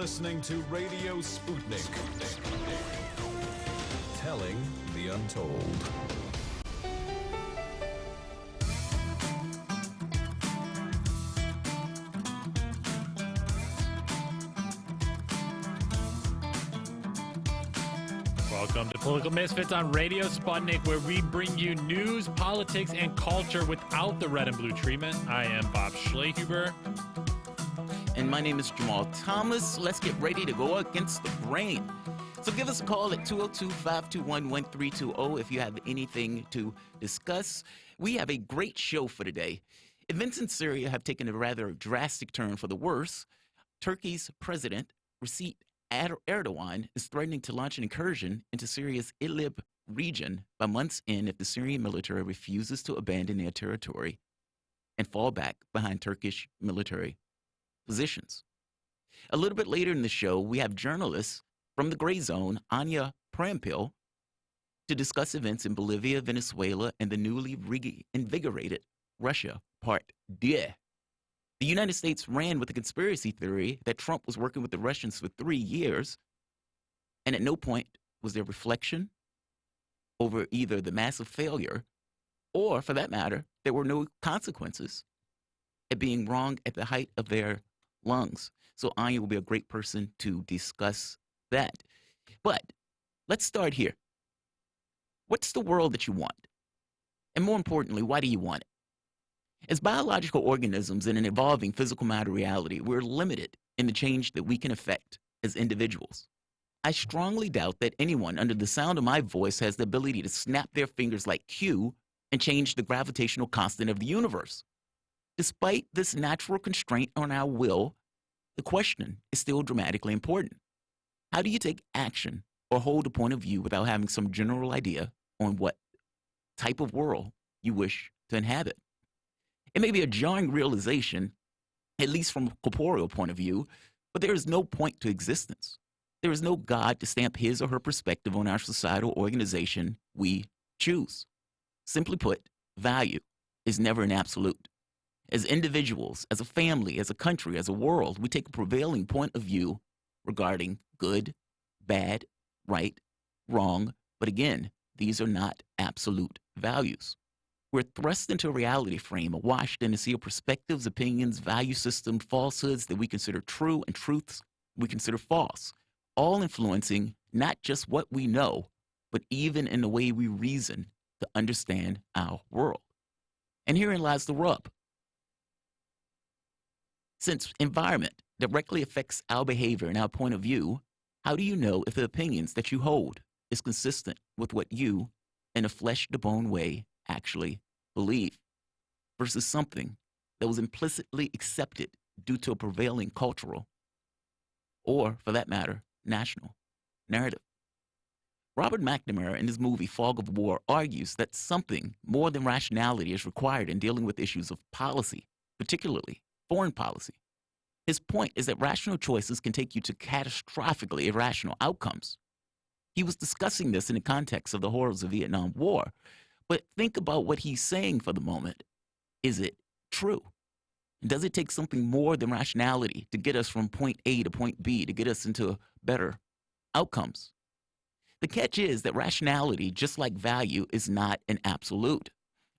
listening to Radio Sputnik. Telling the untold. Welcome to Political Misfits on Radio Sputnik, where we bring you news, politics, and culture without the red and blue treatment. I am Bob Schlehuber. And my name is Jamal Thomas. Let's get ready to go against the grain. So give us a call at 202-521-1320 if you have anything to discuss. We have a great show for today. Events in Syria have taken a rather drastic turn for the worse. Turkey's president, Recep Erdogan, is threatening to launch an incursion into Syria's Idlib region by month's end if the Syrian military refuses to abandon their territory and fall back behind Turkish military positions. A little bit later in the show, we have journalists from the Gray Zone, Anya Prampil, to discuss events in Bolivia, Venezuela, and the newly reinvigorated Russia, Part D. The United States ran with the conspiracy theory that Trump was working with the Russians for 3 years, and at no point was there reflection over either the massive failure or, for that matter, there were no consequences at being wrong at the height of their lungs. So Anya will be a great person to discuss that. But let's start here. What's the world that you want? And more importantly, why do you want it? As biological organisms in an evolving physical matter reality, we're limited in the change that we can affect as individuals. I strongly doubt that anyone under the sound of my voice has the ability to snap their fingers like Q and change the gravitational constant of the universe. Despite this natural constraint on our will, the question is still dramatically important. How do you take action or hold a point of view without having some general idea on what type of world you wish to inhabit? It may be a jarring realization, at least from a corporeal point of view, but there is no point to existence. There is no God to stamp his or her perspective on our societal organization we choose. Simply put, value is never an absolute. As individuals, as a family, as a country, as a world, we take a prevailing point of view regarding good, bad, right, wrong, but again, these are not absolute values. We're thrust into a reality frame, washed in a sea of perspectives, opinions, value systems, falsehoods that we consider true and truths we consider false, all influencing not just what we know, but even in the way we reason to understand our world. And herein lies the rub. Since environment directly affects our behavior and our point of view, how do you know if the opinions that you hold is consistent with what you, in a flesh-to-bone way, actually believe, versus something that was implicitly accepted due to a prevailing cultural, or, for that matter, national narrative? Robert McNamara, in his movie Fog of War, argues that something more than rationality is required in dealing with issues of policy, particularly foreign policy. His point is that rational choices can take you to catastrophically irrational outcomes. He was discussing this in the context of the horrors of the Vietnam War, but think about what he's saying for the moment. Is it true? Does it take something more than rationality to get us from point A to point B, to get us into better outcomes? The catch is that rationality, just like value, is not an absolute.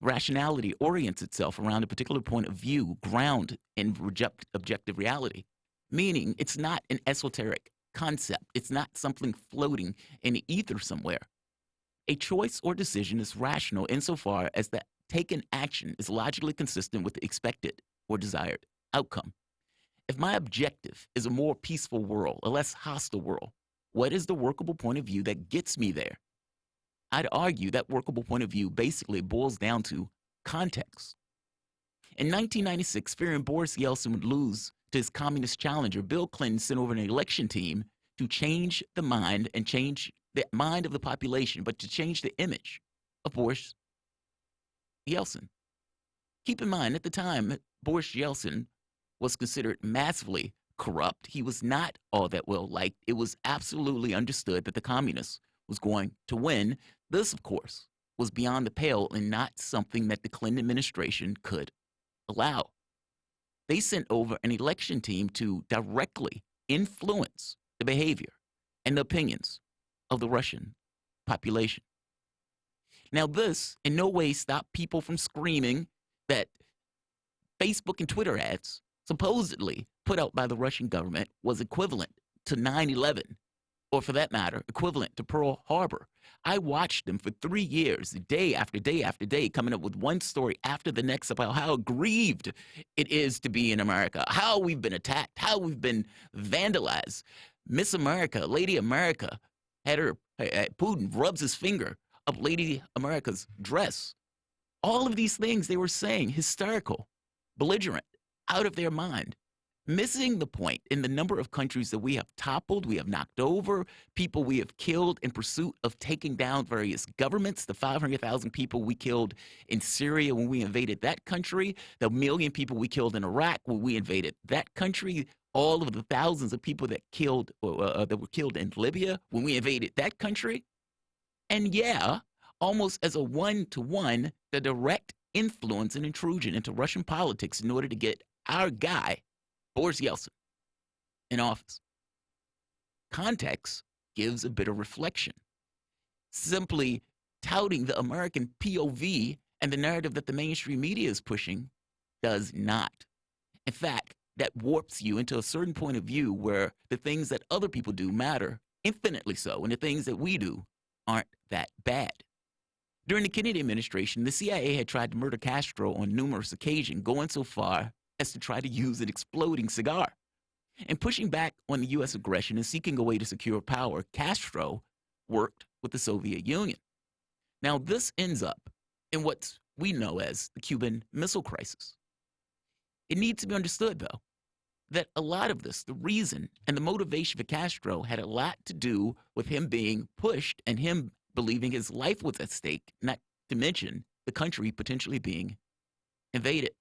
Rationality orients itself around a particular point of view, ground in objective reality, meaning it's not an esoteric concept. It's not something floating in the ether somewhere. A choice or decision is rational insofar as that taken action is logically consistent with the expected or desired outcome. If my objective is a more peaceful world, a less hostile world, what is the workable point of view that gets me there? I'd argue that workable point of view basically boils down to context. In 1996, fearing Boris Yeltsin would lose to his communist challenger, Bill Clinton sent over an election team to change the mind and change the mind of the population, but to change the image of Boris Yeltsin. Keep in mind, at the time, Boris Yeltsin was considered massively corrupt. He was not all that well liked. It was absolutely understood that the communists was going to win. This, of course, was beyond the pale and not something that the Clinton administration could allow. They sent over an election team to directly influence the behavior and the opinions of the Russian population. Now, this in no way stopped people from screaming that Facebook and Twitter ads, supposedly put out by the Russian government, was equivalent to 9/11, or for that matter, equivalent to Pearl Harbor. I watched them for 3 years, day after day after day, coming up with one story after the next about how aggrieved it is to be in America, how we've been attacked, how we've been vandalized. Miss America, Lady America, Putin rubs his finger up Lady America's dress. All of these things they were saying, hysterical, belligerent, out of their mind, missing the point in the number of countries that we have toppled, we have knocked over, people we have killed in pursuit of taking down various governments, the 500,000 people we killed in Syria when we invaded that country, the 1 million people we killed in Iraq when we invaded that country, all of the thousands of people that were killed in Libya when we invaded that country. And yeah, almost as a one-to-one, the direct influence and intrusion into Russian politics in order to get our guy, Boris Yeltsin, in office. Context gives a bit of reflection. Simply touting the American POV and the narrative that the mainstream media is pushing does not. In fact, that warps you into a certain point of view where the things that other people do matter infinitely so, and the things that we do aren't that bad. During the Kennedy administration, the CIA had tried to murder Castro on numerous occasions, going so far as to try to use an exploding cigar. In pushing back on the U.S. aggression and seeking a way to secure power, Castro worked with the Soviet Union. Now, this ends up in what we know as the Cuban Missile Crisis. It needs to be understood, though, that a lot of this, the reason and the motivation for Castro, had a lot to do with him being pushed and him believing his life was at stake, not to mention the country potentially being invaded.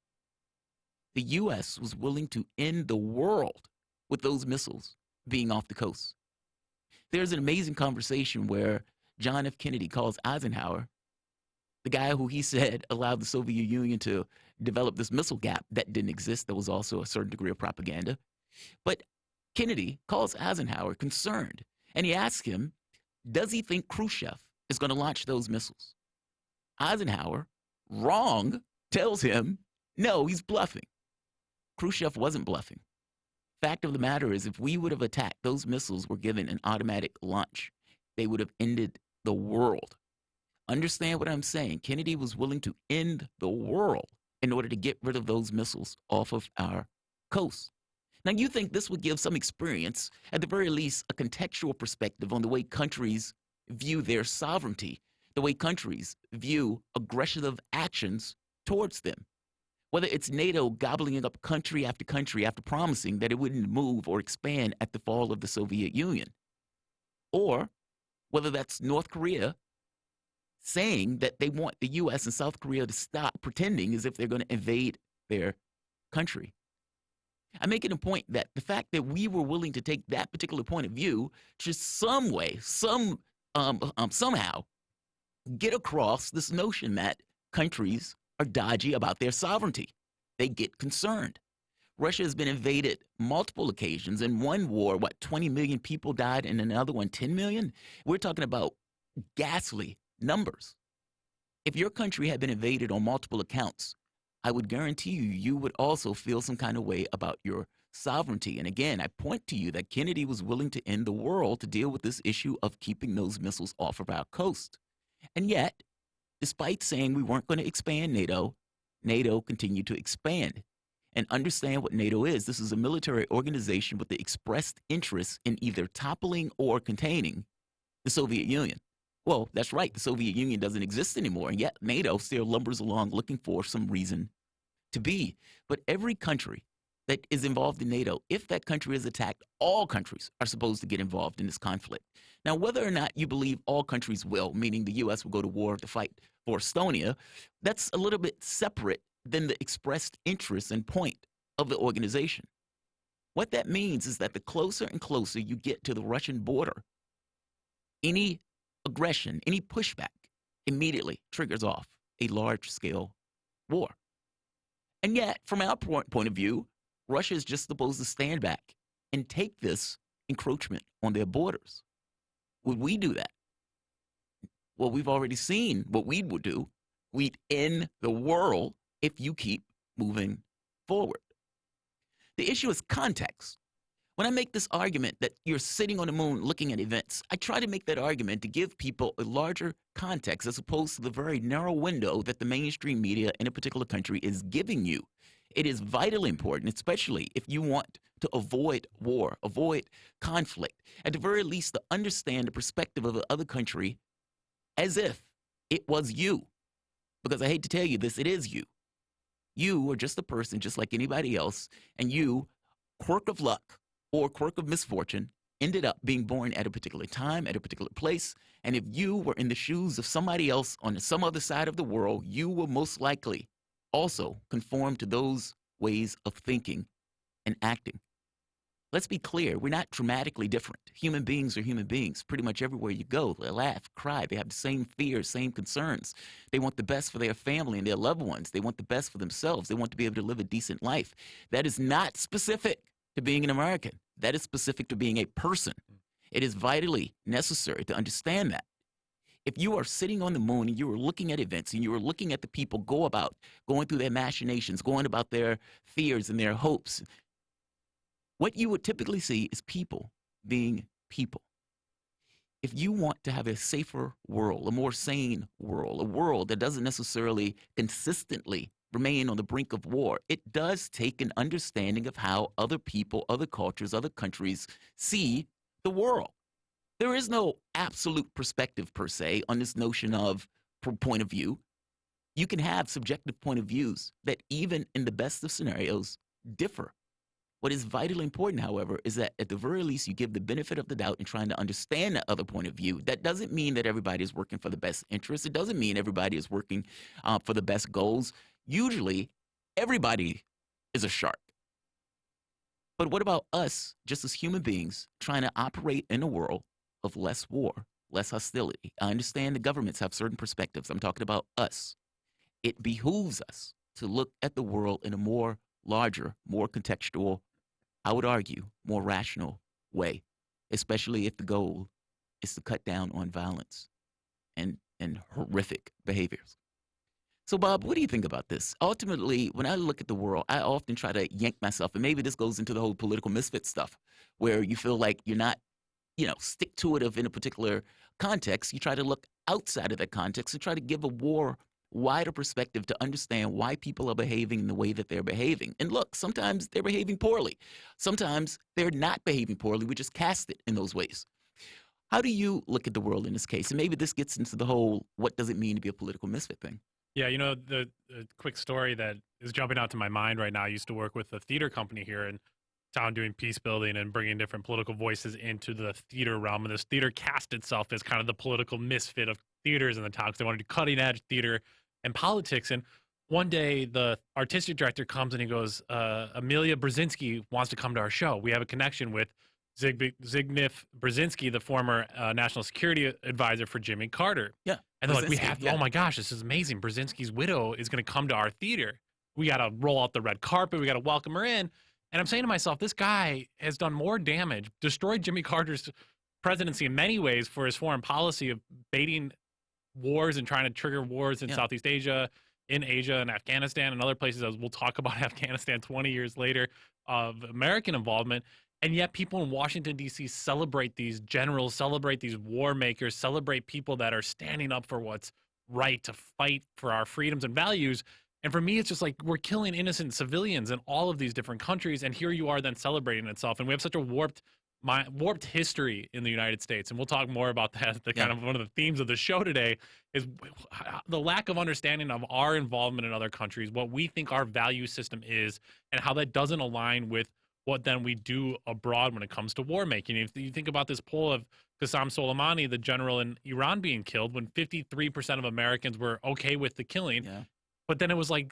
The U.S. was willing to end the world with those missiles being off the coast. There's an amazing conversation where John F. Kennedy calls Eisenhower, the guy who he said allowed the Soviet Union to develop this missile gap that didn't exist. There was also a certain degree of propaganda. But Kennedy calls Eisenhower concerned, and he asks him, does he think Khrushchev is going to launch those missiles? Eisenhower, wrong, tells him, no, he's bluffing. Khrushchev wasn't bluffing. Fact of the matter is, if we would have attacked, those missiles were given an automatic launch. They would have ended the world. Understand what I'm saying? Kennedy was willing to end the world in order to get rid of those missiles off of our coast. Now, you think this would give some experience, at the very least, a contextual perspective on the way countries view their sovereignty, the way countries view aggressive actions towards them. Whether it's NATO gobbling up country after promising that it wouldn't move or expand at the fall of the Soviet Union, or whether that's North Korea saying that they want the U.S. and South Korea to stop pretending as if they're going to invade their country. I'm making a point that the fact that we were willing to take that particular point of view should some way, somehow get across this notion that countries are dodgy about their sovereignty. They get concerned. Russia has been invaded multiple occasions. In one war, 20 million people died, and in another one, 10 million? We're talking about ghastly numbers. If your country had been invaded on multiple accounts, I would guarantee you would also feel some kind of way about your sovereignty. And again, I point to you that Kennedy was willing to end the world to deal with this issue of keeping those missiles off of our coast. And yet, despite saying we weren't going to expand NATO, NATO continued to expand. And understand what NATO is. This is a military organization with the expressed interest in either toppling or containing the Soviet Union. Well, that's right. The Soviet Union doesn't exist anymore, and yet NATO still lumbers along looking for some reason to be. But every country that is involved in NATO, if that country is attacked, all countries are supposed to get involved in this conflict. Now, whether or not you believe all countries will, meaning the U.S. will go to war to fight for Estonia, that's a little bit separate than the expressed interest and point of the organization. What that means is that the closer and closer you get to the Russian border, any aggression, any pushback immediately triggers off a large-scale war. And yet, from our point of view, Russia is just supposed to stand back and take this encroachment on their borders? Would we do that? Well, we've already seen what we would do. We'd end the world if you keep moving forward. The issue is context. When I make this argument that you're sitting on the moon looking at events, I try to make that argument to give people a larger context as opposed to the very narrow window that the mainstream media in a particular country is giving you. It is vitally important, especially if you want to avoid war, avoid conflict, at the very least to understand the perspective of the other country as if it was you. Because I hate to tell you this, it is you. You are just a person just like anybody else, and you, quirk of luck or quirk of misfortune, ended up being born at a particular time, at a particular place, and if you were in the shoes of somebody else on some other side of the world, you will most likely also conform to those ways of thinking and acting. Let's be clear, we're not dramatically different. Human beings are human beings. Pretty much everywhere you go, they laugh, cry, they have the same fears, same concerns. They want the best for their family and their loved ones. They want the best for themselves. They want to be able to live a decent life. That is not specific to being an American. That is specific to being a person. It is vitally necessary to understand that. If you are sitting on the moon and you are looking at events and you are looking at the people going through their machinations, going about their fears and their hopes, what you would typically see is people being people. If you want to have a safer world, a more sane world, a world that doesn't necessarily consistently remain on the brink of war, it does take an understanding of how other people, other cultures, other countries see the world. There is no absolute perspective per se on this notion of point of view. You can have subjective point of views that even in the best of scenarios differ. What is vitally important, however, is that at the very least you give the benefit of the doubt in trying to understand that other point of view. That doesn't mean that everybody is working for the best interest. It doesn't mean everybody is working for the best goals. Usually, everybody is a shark. But what about us, just as human beings, trying to operate in a world of less war, less hostility? I understand the governments have certain perspectives. I'm talking about us. It behooves us to look at the world in a more larger, more contextual, I would argue, more rational way, especially if the goal is to cut down on violence and horrific behaviors. So, Bob, what do you think about this? Ultimately, when I look at the world, I often try to yank myself, and maybe this goes into the whole political misfit stuff, where you feel like you're not, stick-to-itive in a particular context. You try to look outside of that context and try to give a wider perspective to understand why people are behaving in the way that they're behaving. And look, sometimes they're behaving poorly. Sometimes they're not behaving poorly. We just cast it in those ways. How do you look at the world in this case? And maybe this gets into the whole, what does it mean to be a political misfit thing? Yeah, the quick story that is jumping out to my mind right now, I used to work with a theater company here in town doing peace building and bringing different political voices into the theater realm. And this theater cast itself as kind of the political misfit of theaters in the town because they want to do cutting edge theater and politics. And one day the artistic director comes and he goes, Amelia Brzezinski wants to come to our show. We have a connection with Zbigniew Brzezinski, the former national security advisor for Jimmy Carter. Yeah. And they're like, we have to, oh my gosh, this is amazing. Brzezinski's widow is going to come to our theater. We got to roll out the red carpet. We got to welcome her in. And I'm saying to myself, this guy has done more damage, destroyed Jimmy Carter's presidency in many ways for his foreign policy of baiting wars and trying to trigger wars in Southeast Asia, in Asia and Afghanistan and other places, as we'll talk about Afghanistan 20 years later, of American involvement. And yet people in Washington, D.C. celebrate these generals, celebrate these war makers, celebrate people that are standing up for what's right to fight for our freedoms and values. And for me, it's just like we're killing innocent civilians in all of these different countries. And here you are then celebrating itself. And we have such a warped history in the United States. And we'll talk more about that. Kind of one of the themes of the show today is the lack of understanding of our involvement in other countries, what we think our value system is, and how that doesn't align with what then we do abroad when it comes to war making. If you think about this poll of Qasem Soleimani, the general in Iran, being killed, when 53% of Americans were okay with the killing, but then it was like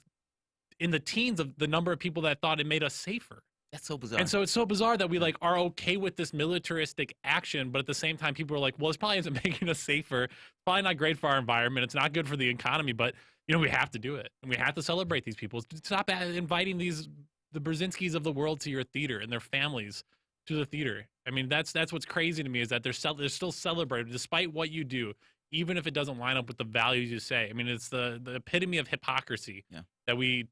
in the teens of the number of people that thought it made us safer. That's so bizarre. And so it's so bizarre that we are okay with this militaristic action, but at the same time, people are like, well, this probably isn't making us safer. It's probably not great for our environment. It's not good for the economy, but we have to do it. And we have to celebrate these people. Stop inviting the Brzezinskis of the world to your theater and their families to the theater. I mean, that's what's crazy to me, is that they're still celebrated despite what you do, even if it doesn't line up with the values you say. I mean, it's the epitome of hypocrisy that we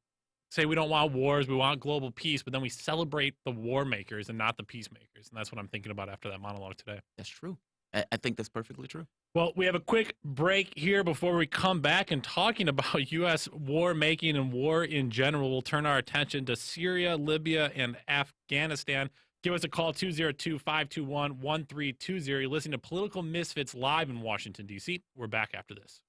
say we don't want wars, we want global peace, but then we celebrate the war makers and not the peacemakers. And that's what I'm thinking about after that monologue today. That's true. I think that's perfectly true. Well, we have a quick break here before we come back, and talking about U.S. war making and war in general, we'll turn our attention to Syria, Libya, and Afghanistan. Give us a call, 202-521-1320. You're listening to Political Misfits live in Washington, D.C. We're back after this.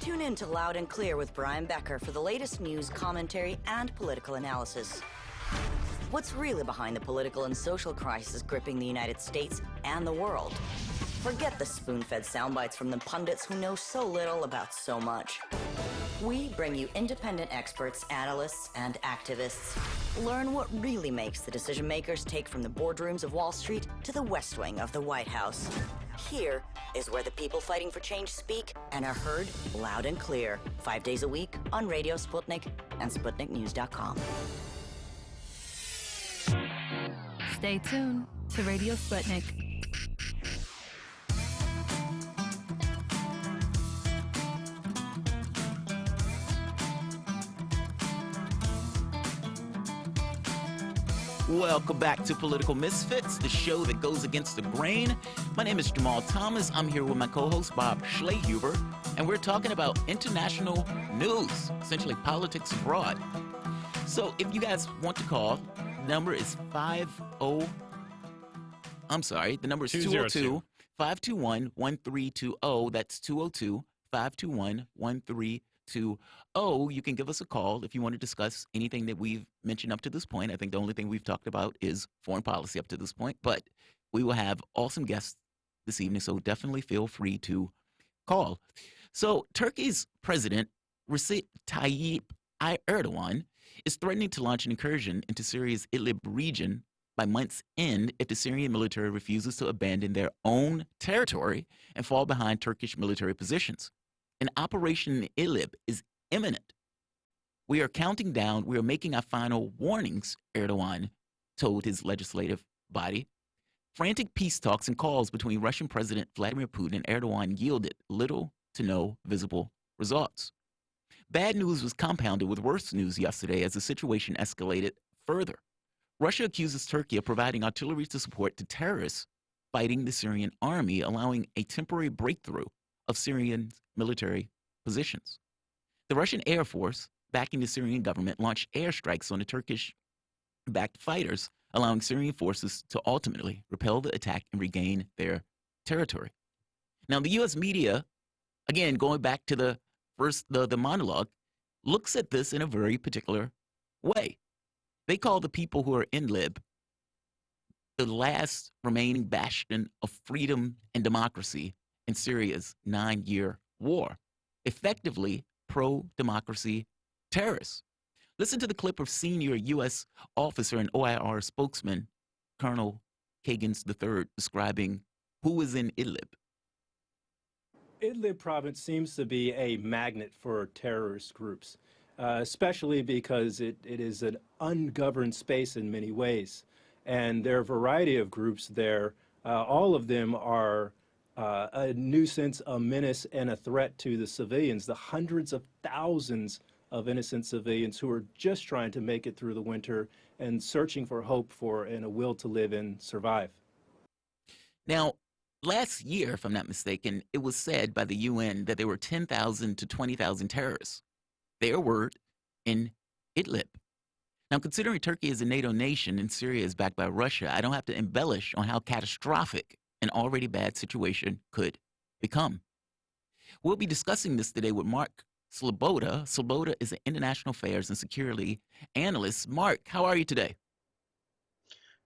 Tune in to Loud and Clear with Brian Becker for the latest news, commentary, and political analysis. What's really behind the political and social crisis gripping the United States and the world? Forget the spoon-fed soundbites from the pundits who know so little about so much. We bring you independent experts, analysts, and activists. Learn what really makes the decision makers take from the boardrooms of Wall Street to the West Wing of the White House. Here is where the people fighting for change speak and are heard loud and clear, 5 days a week on Radio Sputnik and SputnikNews.com. Stay tuned to Radio Sputnik. Welcome back to Political Misfits, the show that goes against the grain. My name is Jamal Thomas. I'm here with my co-host Bob Schlehuber, and we're talking about international news, essentially politics abroad. So if you guys want to call, the number is 202-521-1320. That's 202-521-1320. You can give us a call if you want to discuss anything that we've mentioned up to this point. I think the only thing we've talked about is foreign policy up to this point, but we will have awesome guests this evening, so definitely feel free to call. So Turkey's president, Recep Tayyip Erdogan, is threatening to launch an incursion into Syria's Idlib region by month's end if the Syrian military refuses to abandon their own territory and fall behind Turkish military positions. An operation in Idlib is imminent. We are counting down. We are making our final warnings, Erdogan told his legislative body. Frantic peace talks and calls between Russian President Vladimir Putin and Erdogan yielded little to no visible results. Bad news was compounded with worse news yesterday as the situation escalated further. Russia accuses Turkey of providing artillery to support to terrorists fighting the Syrian army, allowing a temporary breakthrough of Syrian military positions. The Russian Air Force, backing the Syrian government, launched airstrikes on the Turkish-backed fighters, allowing Syrian forces to ultimately repel the attack and regain their territory. Now, the U.S. media, again, going back to the monologue, looks at this in a very particular way. They call the people who are in Idlib the last remaining bastion of freedom and democracy in Syria's 9-year war, effectively pro-democracy terrorists. Listen to the clip of senior U.S. officer and OIR spokesman, Colonel Kagans III, describing who is in Idlib. Idlib province seems to be a magnet for terrorist groups, especially because it is an ungoverned space in many ways. And there are a variety of groups there. All of them are a nuisance, a menace, and a threat to the civilians, the hundreds of thousands of innocent civilians who are just trying to make it through the winter and searching for hope for and a will to live and survive. Now, last year, if I'm not mistaken, it was said by the UN that there were 10,000 to 20,000 terrorists. Their word in Idlib. Now, considering Turkey is a NATO nation and Syria is backed by Russia, I don't have to embellish on how catastrophic an already bad situation could become. We'll be discussing this today with Mark Sloboda. Sloboda is an international affairs and security analyst. Mark, how are you today?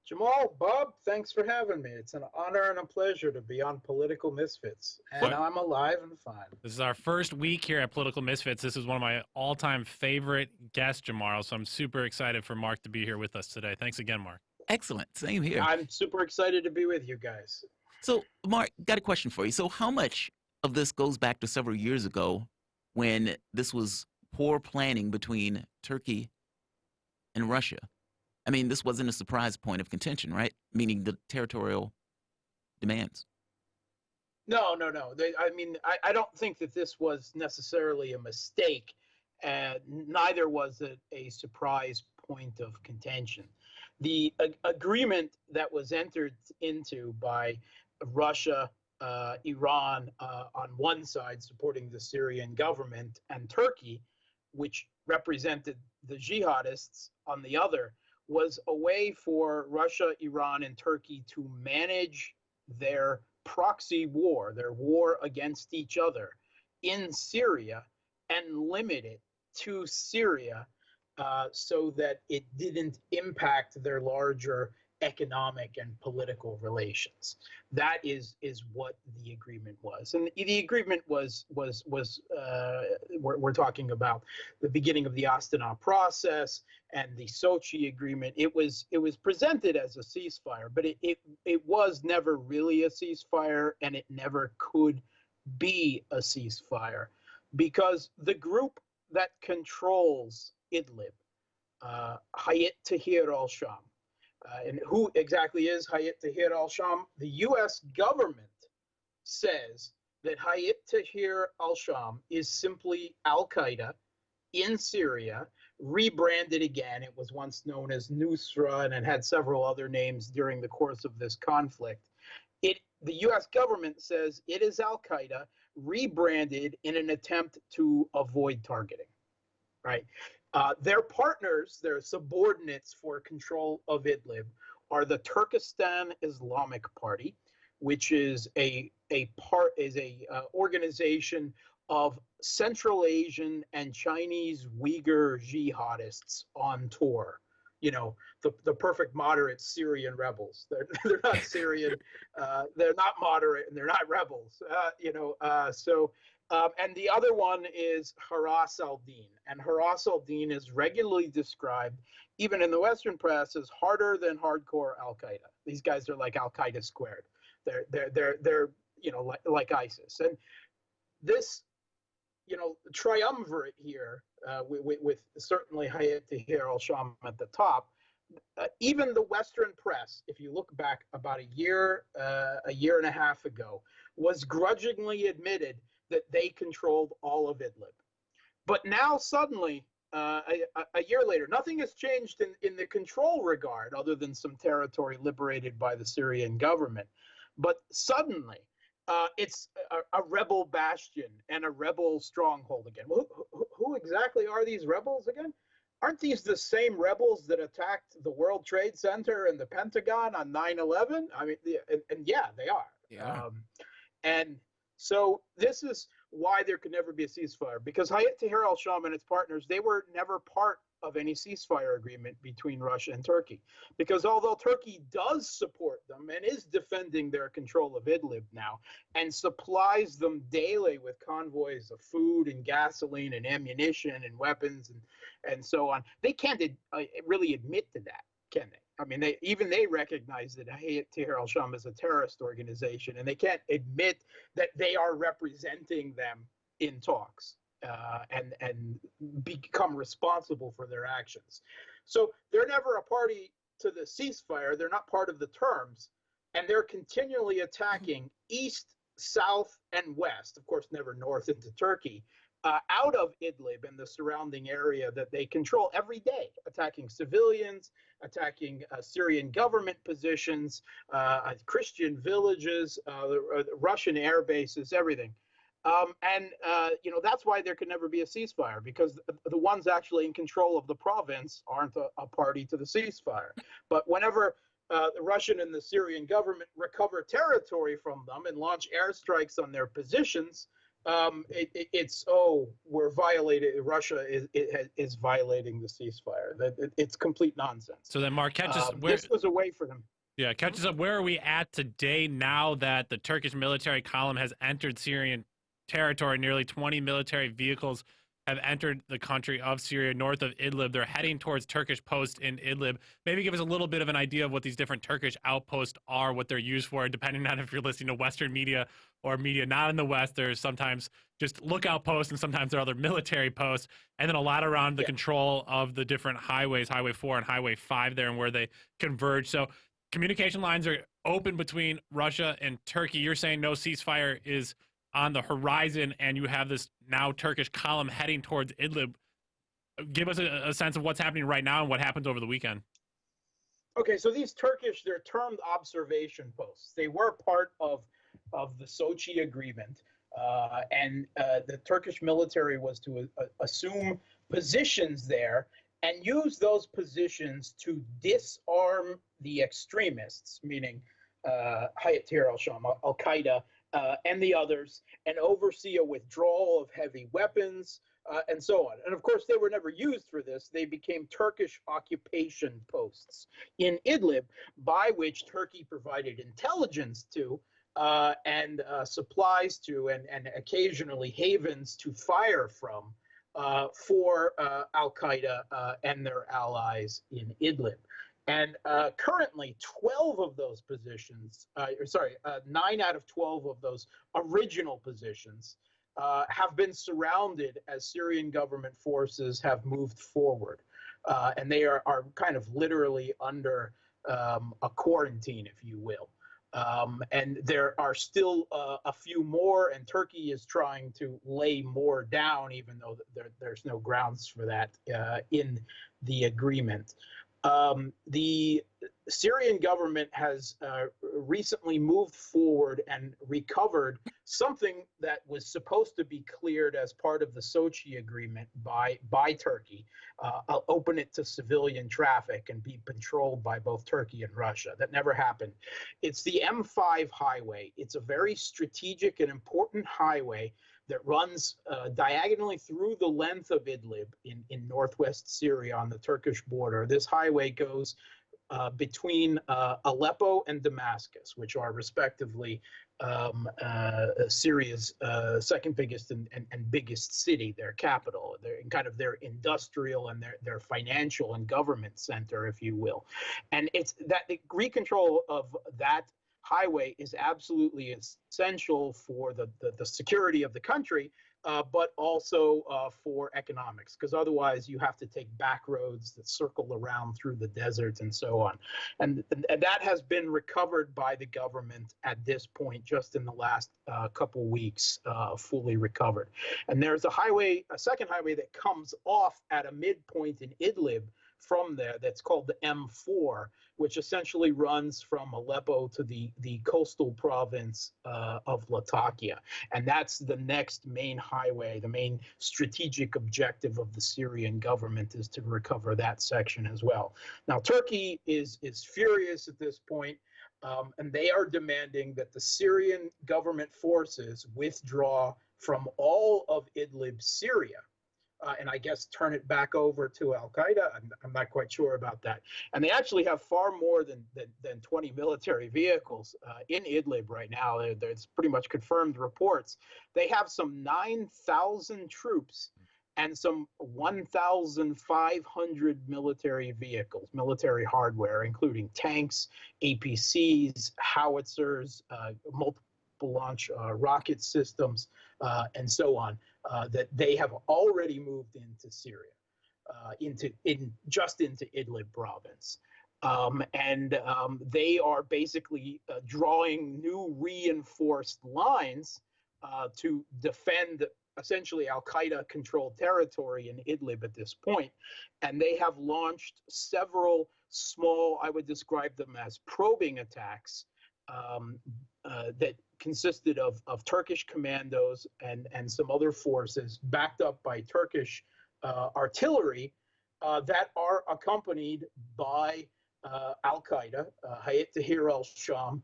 Jamal, Bob, thanks for having me. It's an honor and a pleasure to be on Political Misfits, and I'm alive and fine. This is our first week here at Political Misfits. This is one of my all-time favorite guests, Jamar, so I'm super excited for Mark to be here with us today. Thanks again, Mark. Excellent. Same here. I'm super excited to be with you guys. So, Mark, got a question for you. So, how much of this goes back to several years ago when this was poor planning between Turkey and Russia? I mean, this wasn't a surprise point of contention, right? Meaning the territorial demands. No. I don't think that this was necessarily a mistake. Neither was it a surprise point of contention. The agreement that was entered into by Russia, Iran on one side, supporting the Syrian government, and Turkey, which represented the jihadists on the other, was a way for Russia, Iran, and Turkey to manage their proxy war, their war against each other in Syria, and limit it to Syria so that it didn't impact their larger economic and political relations. That is what the agreement was, and the agreement was we're talking about the beginning of the Astana process and the Sochi agreement. It was presented as a ceasefire, but it was never really a ceasefire, and it never could be a ceasefire because the group that controls Idlib, Hayat Tahrir al-Sham. And who exactly is Hayat Tahrir al-Sham? The U.S. government says that Hayat Tahrir al-Sham is simply Al-Qaeda in Syria, rebranded again. It was once known as Nusra and it had several other names during the course of this conflict. The U.S. government says it is Al-Qaeda rebranded in an attempt to avoid targeting, right? Their partners, their subordinates for control of Idlib, are the Turkestan Islamic Party, which is a organization of Central Asian and Chinese Uyghur jihadists on tour. You know, the perfect moderate Syrian rebels. They're not Syrian, they're not moderate, and they're not rebels. And the other one is Haras al-Din. And Haras al-Din is regularly described, even in the Western press, as harder than hardcore Al-Qaeda. These guys are like Al-Qaeda squared. They're like ISIS. And this, triumvirate here, with certainly Hayat Tahrir al-Sham at the top, even the Western press, if you look back about a year and a half ago, was grudgingly admitted that they controlled all of Idlib. But now suddenly, a year later, nothing has changed in the control regard other than some territory liberated by the Syrian government. But suddenly, it's a rebel bastion and a rebel stronghold again. Who exactly are these rebels again? Aren't these the same rebels that attacked the World Trade Center and the Pentagon on 9/11? I mean, and yeah, they are. Yeah. And so this is why there could never be a ceasefire, because Hayat Tahrir al-Sham and its partners, they were never part of any ceasefire agreement between Russia and Turkey. Because although Turkey does support them and is defending their control of Idlib now and supplies them daily with convoys of food and gasoline and ammunition and weapons and so on, they can't really admit to that, can they? I mean, they recognize that Hayat Tahrir al-Sham is a terrorist organization, and they can't admit that they are representing them in talks and become responsible for their actions. So they're never a party to the ceasefire. They're not part of the terms, and they're continually attacking east, south, and west, of course, never north into Turkey, out of Idlib and the surrounding area that they control every day, attacking civilians, attacking Syrian government positions, Christian villages, the Russian air bases, everything. That's why there could never be a ceasefire, because the ones actually in control of the province aren't a party to the ceasefire. But whenever the Russian and the Syrian government recover territory from them and launch airstrikes on their positions, we're violated. Russia is violating the ceasefire. It's complete nonsense. So then, Mark, this was a way for them. Yeah, catch us up. Where are we at today now that the Turkish military column has entered Syrian territory? Nearly 20 military vehicles have entered the country of Syria north of Idlib. They're heading towards Turkish posts in Idlib. Maybe give us a little bit of an idea of what these different Turkish outposts are, what they're used for, depending on if you're listening to Western media or media not in the West. There's sometimes just lookout posts, and sometimes there are other military posts, and then a lot around the control of the different highways, Highway 4 and Highway 5 there, and where they converge. So communication lines are open between Russia and Turkey. You're saying no ceasefire is on the horizon, and you have this now Turkish column heading towards Idlib. Give us a sense of what's happening right now and what happened over the weekend. Okay, so these Turkish, they're termed observation posts. They were part of the Sochi agreement, and the Turkish military was to assume positions there and use those positions to disarm the extremists, meaning Hayat Tahrir al-Sham, Al-Qaeda, and the others, and oversee a withdrawal of heavy weapons, and so on. And of course, they were never used for this. They became Turkish occupation posts in Idlib, by which Turkey provided intelligence to, and supplies to, and occasionally havens to fire from, for Al-Qaeda and their allies in Idlib. And currently, 12 of those positions, 9 out of 12 of those original positions have been surrounded as Syrian government forces have moved forward. And they are kind of literally under a quarantine, if you will. And there are still a few more, and Turkey is trying to lay more down, even though there's no grounds for that in the agreement. The Syrian government has recently moved forward and recovered something that was supposed to be cleared as part of the Sochi agreement by Turkey. Open it to civilian traffic and be controlled by both Turkey and Russia. That never happened. It's the M5 highway. It's a very strategic and important highway that runs diagonally through the length of Idlib in northwest Syria on the Turkish border. This highway goes between Aleppo and Damascus, which are respectively Syria's second biggest and biggest city, their capital, their industrial and their financial and government center, if you will. And it's that the recontrol of that highway is absolutely essential for the security of the country, but also for economics, because otherwise you have to take back roads that circle around through the desert and so on. And that has been recovered by the government at this point, just in the last couple weeks, fully recovered. And there's a second highway that comes off at a midpoint in Idlib from there that's called the M4, which essentially runs from Aleppo to the coastal province of Latakia. And that's the next main highway. The main strategic objective of the Syrian government is to recover that section as well. Now, Turkey is furious at this point, and they are demanding that the Syrian government forces withdraw from all of Idlib, Syria, and I guess turn it back over to Al-Qaeda. I'm not quite sure about that. And they actually have far more than 20 military vehicles in Idlib right now. There's pretty much confirmed reports. They have some 9,000 troops and some 1,500 military vehicles, military hardware, including tanks, APCs, howitzers, multiple launch rocket systems, and so on, that they have already moved into Syria, into Idlib province. They are basically drawing new reinforced lines to defend essentially Al-Qaeda controlled territory in Idlib at this point. And they have launched several small, I would describe them as probing attacks, that consisted of Turkish commandos and some other forces backed up by Turkish artillery that are accompanied by Al-Qaeda, Hayat Tahrir al-Sham,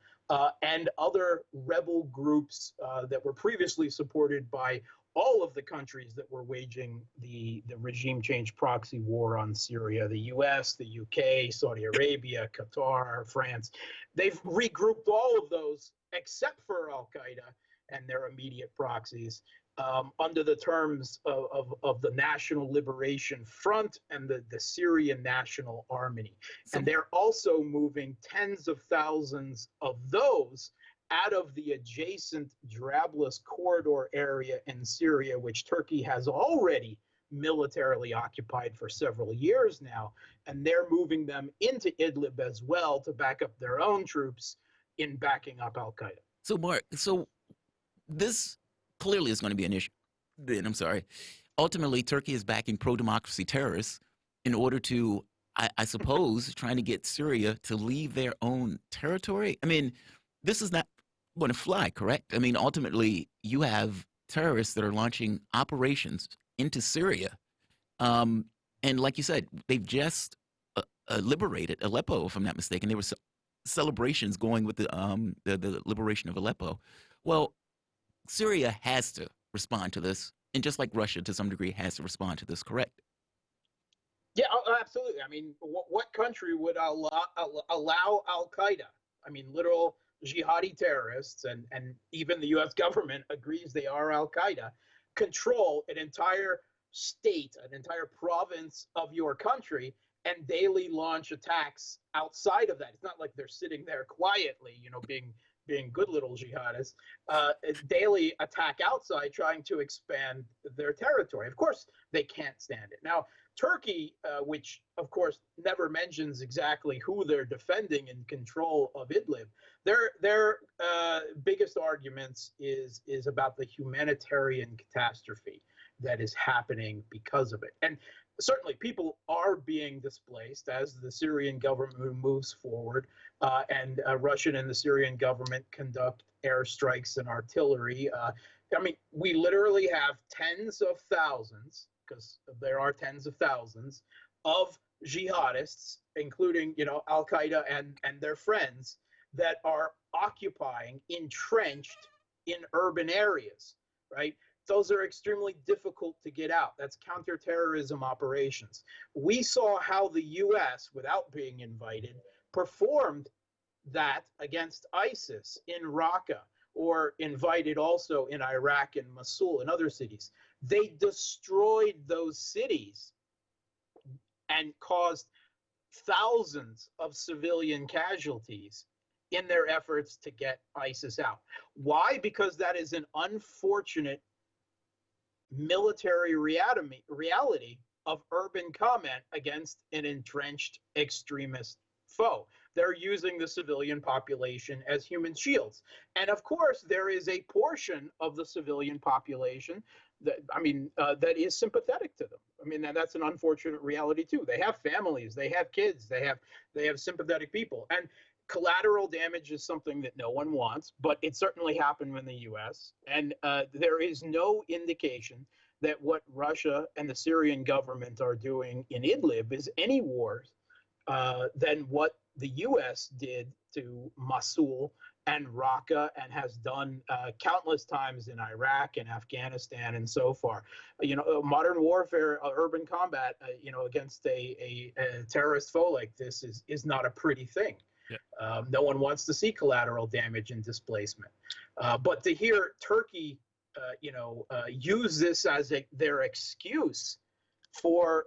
and other rebel groups that were previously supported by all of the countries that were waging the regime change proxy war on Syria, the US, the UK, Saudi Arabia, Qatar, France. They've regrouped all of those except for Al-Qaeda and their immediate proxies under the terms of the National Liberation Front and the Syrian National Army. And they're also moving tens of thousands of those out of the adjacent Jarablus corridor area in Syria, which Turkey has already militarily occupied for several years now. And they're moving them into Idlib as well to back up their own troops in backing up al-Qaeda. So, Mark, this clearly is going to be an issue. I'm sorry. Ultimately, Turkey is backing pro-democracy terrorists in order to, I suppose, trying to get Syria to leave their own territory. I mean, this is not going to fly, correct? I mean, ultimately, you have terrorists that are launching operations into Syria. And like you said, they've just liberated Aleppo, if I'm not mistaken. There were celebrations going with the liberation of Aleppo. Well, Syria has to respond to this, and just like Russia, to some degree, has to respond to this, correct? Yeah, absolutely. I mean, what country would allow al-Qaeda? I mean, literal jihadi terrorists, and even the U.S. government agrees they are al-Qaeda, control an entire state, an entire province of your country, and daily launch attacks outside of that. It's not like they're sitting there quietly, being good little jihadists, daily attack outside, trying to expand their territory. Of course, they can't stand it. Now, Turkey, which of course never mentions exactly who they're defending in control of Idlib, their biggest arguments is about the humanitarian catastrophe that is happening because of it. And certainly people are being displaced as the Syrian government moves forward, and Russian and the Syrian government conduct airstrikes and artillery. I mean, we literally have tens of thousands, because there are tens of thousands, of jihadists, including, al-Qaeda and their friends, that are occupying, entrenched in urban areas, right? Those are extremely difficult to get out. That's counterterrorism operations. We saw how the U.S., without being invited, performed that against ISIS in Raqqa, or invited also in Iraq and Mosul and other cities. They destroyed those cities and caused thousands of civilian casualties in their efforts to get ISIS out. Why? Because that is an unfortunate military reality of urban comment against an entrenched extremist foe. They're using the civilian population as human shields. And of course, there is a portion of the civilian population that is sympathetic to them. I mean, that's an unfortunate reality too. They have families, they have kids, they have sympathetic people. And collateral damage is something that no one wants, but it certainly happened in the U.S. And there is no indication that what Russia and the Syrian government are doing in Idlib is any worse than what the U.S. did to Mosul and Raqqa, and has done countless times in Iraq and Afghanistan and so far. Modern warfare, urban combat, against a terrorist foe like this is not a pretty thing. Yeah. No one wants to see collateral damage and displacement. But to hear Turkey, use this as their excuse for,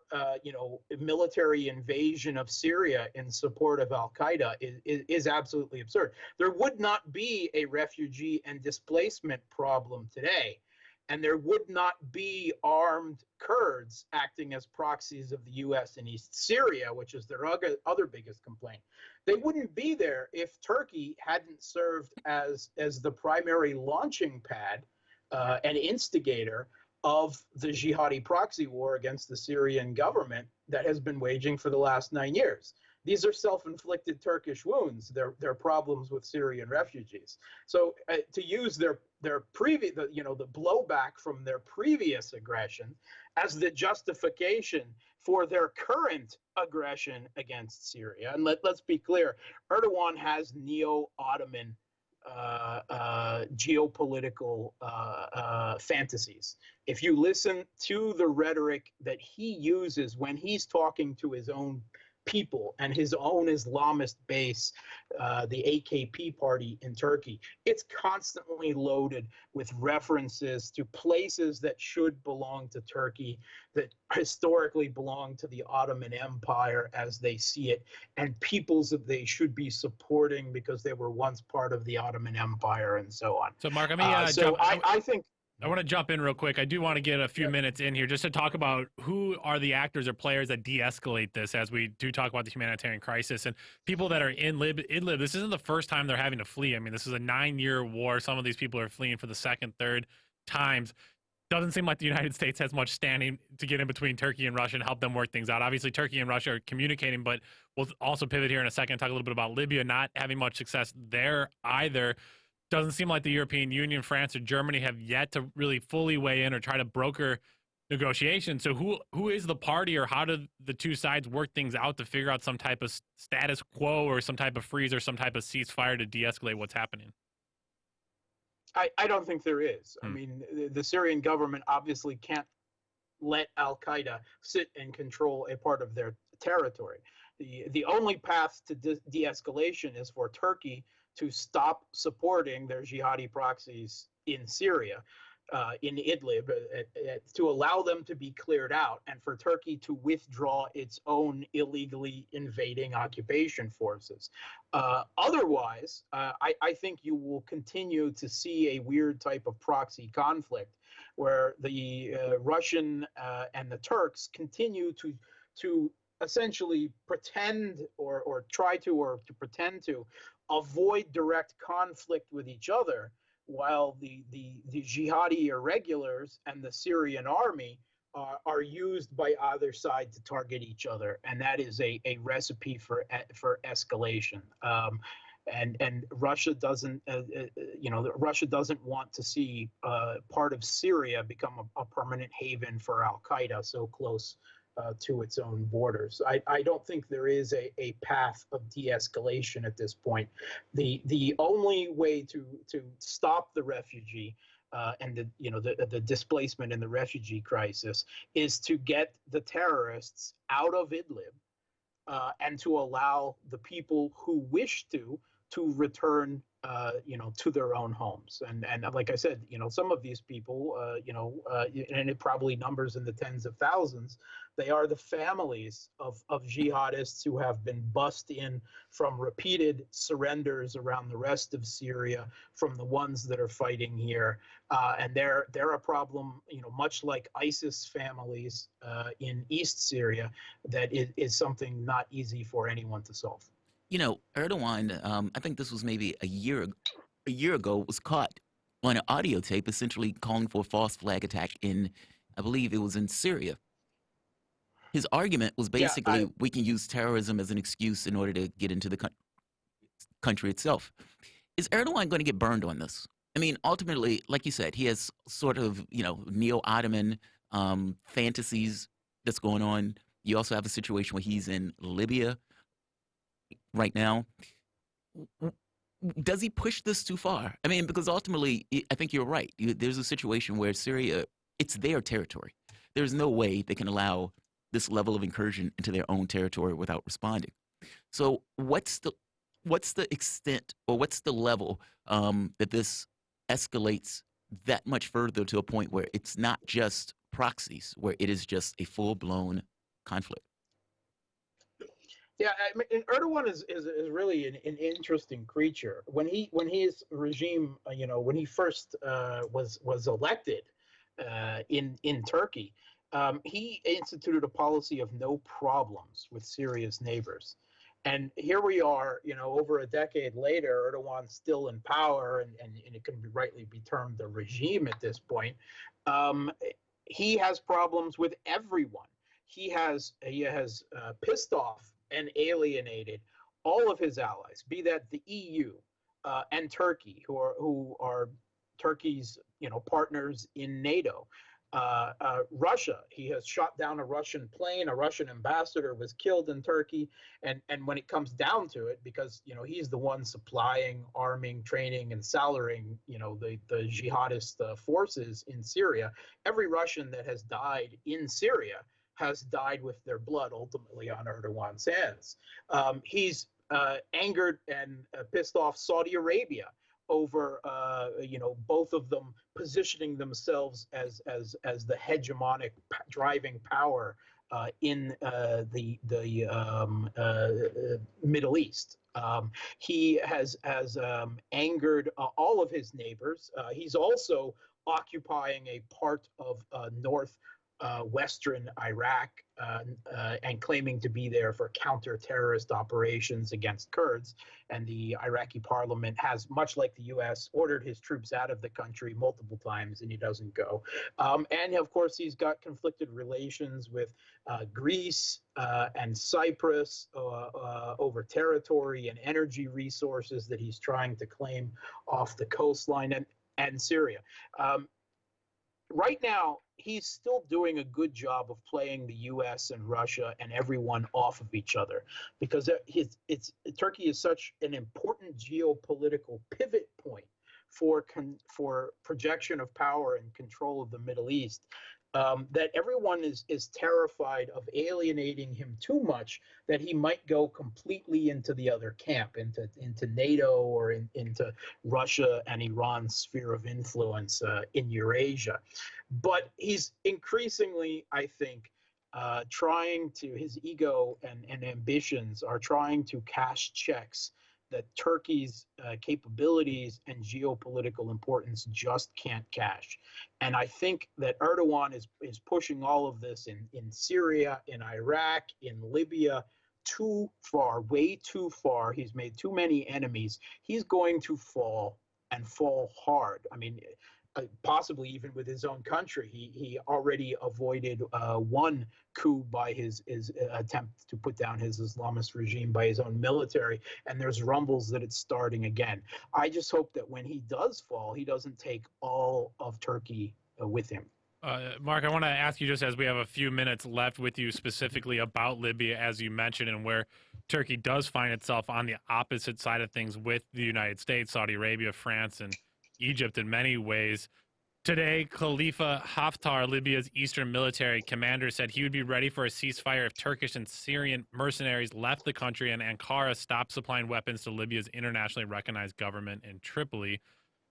military invasion of Syria in support of al-Qaeda is absolutely absurd. There would not be a refugee and displacement problem today, and there would not be armed Kurds acting as proxies of the U.S. in East Syria, which is their other biggest complaint. They wouldn't be there if Turkey hadn't served as the primary launching pad and instigator of the jihadi proxy war against the Syrian government that has been waging for the last 9 years. These are self-inflicted Turkish wounds. They're problems with Syrian refugees. So to use their previous, the blowback from their previous aggression as the justification for their current aggression against Syria, and let's be clear, Erdogan has neo-Ottoman geopolitical fantasies. If you listen to the rhetoric that he uses when he's talking to his own people and his own Islamist base, the AKP party in Turkey, it's constantly loaded with references to places that should belong to Turkey, that historically belong to the Ottoman Empire as they see it, and peoples that they should be supporting because they were once part of the Ottoman Empire and so on. So, Mark, let me I think I want to jump in real quick. I do want to get a few minutes in here just to talk about who are the actors or players that de-escalate this as we do talk about the humanitarian crisis and people that are in Idlib. This isn't the first time they're having to flee. I mean, this is a 9-year war. Some of these people are fleeing for the second, third times. Doesn't seem like the United States has much standing to get in between Turkey and Russia and help them work things out. Obviously, Turkey and Russia are communicating, but we'll also pivot here in a second and talk a little bit about Libya not having much success there either. Doesn't seem like the European Union, France, or Germany have yet to really fully weigh in or try to broker negotiations. So who is the party, or how do the two sides work things out to figure out some type of status quo or some type of freeze or some type of ceasefire to de-escalate what's happening? I don't think there is. I mean, the Syrian government obviously can't let al-Qaeda sit and control a part of their territory. The only path to de-escalation is for Turkey to stop supporting their jihadi proxies in Syria, in Idlib, to allow them to be cleared out, and for Turkey to withdraw its own illegally invading occupation forces. Otherwise, I think you will continue to see a weird type of proxy conflict where the Russian and the Turks continue to essentially pretend or try to pretend to avoid direct conflict with each other, while the jihadi irregulars and the Syrian army are used by either side to target each other, and that is a recipe for escalation. And Russia doesn't, Russia doesn't want to see part of Syria become a permanent haven for al-Qaeda so close to its own borders. I don't think there is a path of de-escalation at this point. The only way to stop the refugee and the displacement and the refugee crisis is to get the terrorists out of Idlib and to allow the people who wish to return to their own homes. And like I said, some of these people, and it probably numbers in the tens of thousands, they are the families of jihadists who have been bussed in from repeated surrenders around the rest of Syria, from the ones that are fighting here. And they're a problem, much like ISIS families in East Syria, that is something not easy for anyone to solve. Erdogan, I think this was maybe a year ago, was caught on an audio tape essentially calling for a false flag attack in, I believe it was in Syria. His argument was basically we can use terrorism as an excuse in order to get into the country itself. Is Erdogan going to get burned on this? I mean, ultimately, like you said, he has sort of, neo-Ottoman fantasies that's going on. You also have a situation where he's in Libya right now. Does he push this too far? I mean, because ultimately, I think you're right. There's a situation where Syria, it's their territory. There's no way they can allow this level of incursion into their own territory without responding. So what's the extent, or what's the level that this escalates that much further to a point where it's not just proxies, where it is just a full-blown conflict? Yeah, I mean, Erdogan is really an interesting creature. When his regime, when he first was elected in Turkey, he instituted a policy of no problems with Syria's neighbors. And here we are, over a decade later, Erdogan's still in power, and it can rightly be termed a regime at this point. He has problems with everyone. He has pissed off and alienated all of his allies, be that the EU and Turkey, who are Turkey's partners in NATO. Russia, he has shot down a Russian plane. A Russian ambassador was killed in Turkey. And when it comes down to it, because he's the one supplying, arming, training, and salarying the jihadist forces in Syria, every Russian that has died in Syria has died with their blood ultimately on Erdogan's hands. He's angered and pissed off Saudi Arabia over both of them positioning themselves as the hegemonic driving power in the Middle East. He has angered all of his neighbors. He's also occupying a part of western Iraq and claiming to be there for counter-terrorist operations against Kurds. And the Iraqi parliament has, much like the U.S., ordered his troops out of the country multiple times, and he doesn't go. And of course, he's got conflicted relations with Greece and Cyprus over territory and energy resources that he's trying to claim off the coastline, and Syria. Right now, he's still doing a good job of playing the U.S. and Russia and everyone off of each other, because Turkey is such an important geopolitical pivot point for projection of power and control of the Middle East, that everyone is terrified of alienating him too much, that he might go completely into the other camp, into NATO or into Russia and Iran's sphere of influence in Eurasia. But he's increasingly, I think, his ego and ambitions are trying to cash checks that Turkey's capabilities and geopolitical importance just can't cash. And I think that Erdogan is pushing all of this in Syria, in Iraq, in Libya, too far, way too far. He's made too many enemies. He's going to fall, and fall hard. I mean, possibly even with his own country. He already avoided one coup by his attempt to put down his Islamist regime by his own military, and there's rumbles that it's starting again. I just hope that when he does fall, he doesn't take all of Turkey with him. Mark, I want to ask you, just as we have a few minutes left with you, specifically about Libya, as you mentioned, and where Turkey does find itself on the opposite side of things with the United States, Saudi Arabia, France, and Egypt in many ways. Today, Khalifa Haftar, Libya's eastern military commander, said he would be ready for a ceasefire if Turkish and Syrian mercenaries left the country and Ankara stopped supplying weapons to Libya's internationally recognized government in Tripoli.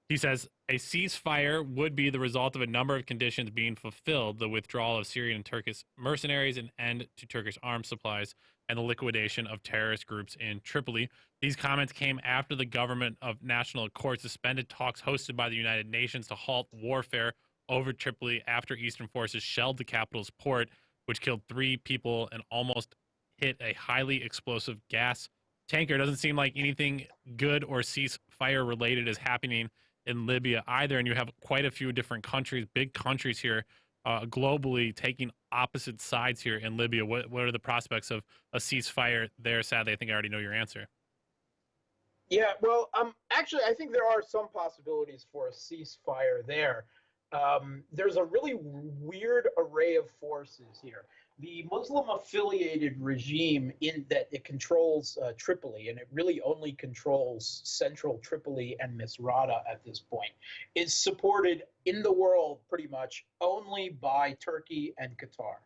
He says a ceasefire would be the result of a number of conditions being fulfilled: the withdrawal of Syrian and Turkish mercenaries, an end to Turkish arms supplies, and the liquidation of terrorist groups in Tripoli. These comments came after the government of national accord suspended talks hosted by the United Nations to halt warfare over Tripoli after Eastern forces shelled the capital's port, which killed 3 people and almost hit a highly explosive gas tanker. It doesn't seem like anything good or ceasefire related is happening in Libya either, and you have quite a few different countries, big countries here, globally taking opposite sides here in Libya. What are the prospects of a ceasefire there? Sadly, I think I already know your answer. Yeah, well, actually, I think there are some possibilities for a ceasefire there. There's a really weird array of forces here. The Muslim-affiliated regime that it controls Tripoli, and it really only controls central Tripoli and Misrata at this point, is supported in the world pretty much only by Turkey and Qatar.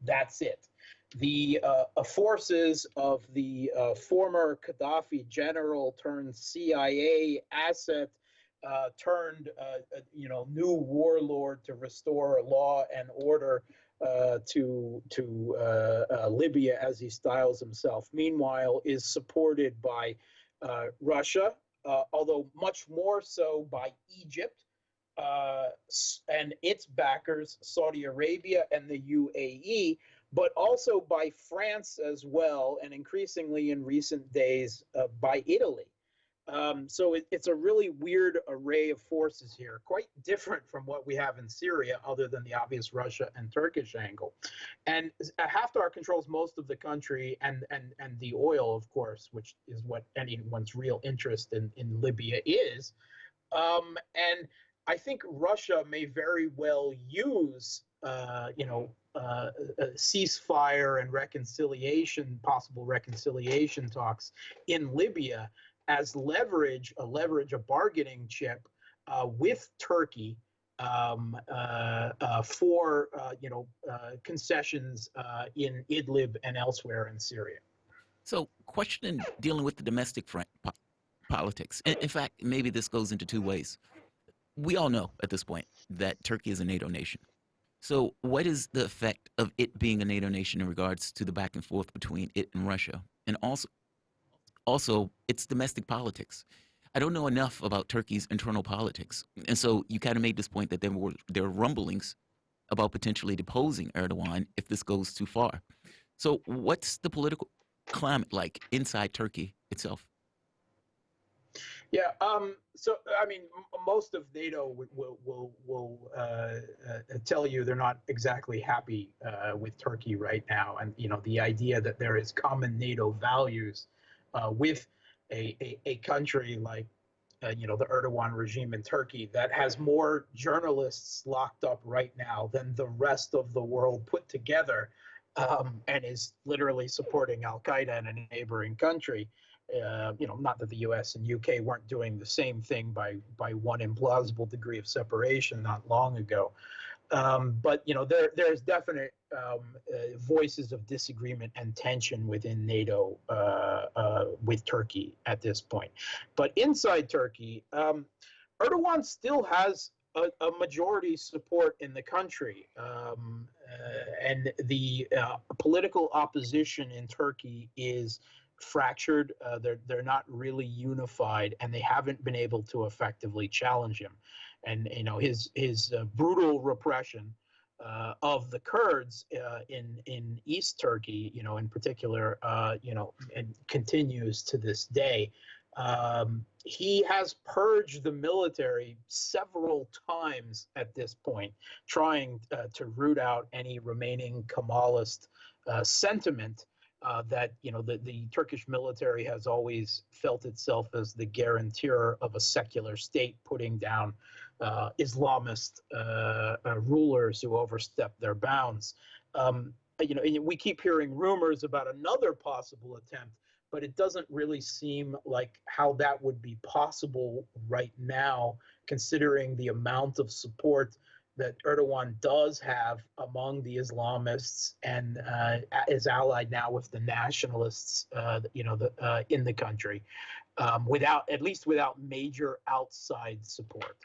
That's it. The forces of the former Gaddafi general turned CIA asset turned new warlord to restore law and order to Libya, as he styles himself. Meanwhile, is supported by Russia, although much more so by Egypt and its backers, Saudi Arabia and the UAE, but also by France as well, and increasingly in recent days by Italy. So it's a really weird array of forces here, quite different from what we have in Syria, other than the obvious Russia and Turkish angle. And Haftar controls most of the country and the oil, of course, which is what anyone's real interest in Libya is. And I think Russia may very well use, ceasefire and reconciliation, possible reconciliation talks in Libya as a bargaining chip with Turkey for concessions in Idlib and elsewhere in Syria. So, question dealing with the domestic politics. In fact, maybe this goes into two ways. We all know at this point that Turkey is a NATO nation. So, what is the effect of it being a NATO nation in regards to the back and forth between it and Russia, and also its domestic politics? I don't know enough about Turkey's internal politics, and so you kind of made this point that there are rumblings about potentially deposing Erdogan if this goes too far. So, what's the political climate like inside Turkey itself? Yeah. So, I mean, most of NATO will tell you they're not exactly happy with Turkey right now, and the idea that there is common NATO values with a country like the Erdogan regime in Turkey that has more journalists locked up right now than the rest of the world put together, and is literally supporting Al Qaeda in a neighboring country. Not that the U.S. and U.K. weren't doing the same thing by one implausible degree of separation not long ago. But there's definite voices of disagreement and tension within NATO with Turkey at this point. But inside Turkey, Erdogan still has a majority support in the country, and the political opposition in Turkey is fractured. They're not really unified, and they haven't been able to effectively challenge him. And his brutal repression of the Kurds in East Turkey, in particular, and continues to this day. He has purged the military several times at this point, trying to root out any remaining Kemalist sentiment that the Turkish military has always felt itself as the guarantor of a secular state, putting down Islamist rulers who overstep their bounds. We keep hearing rumors about another possible attempt, but it doesn't really seem like how that would be possible right now, considering the amount of support that Erdogan does have among the Islamists and is allied now with the nationalists, in the country, without major outside support.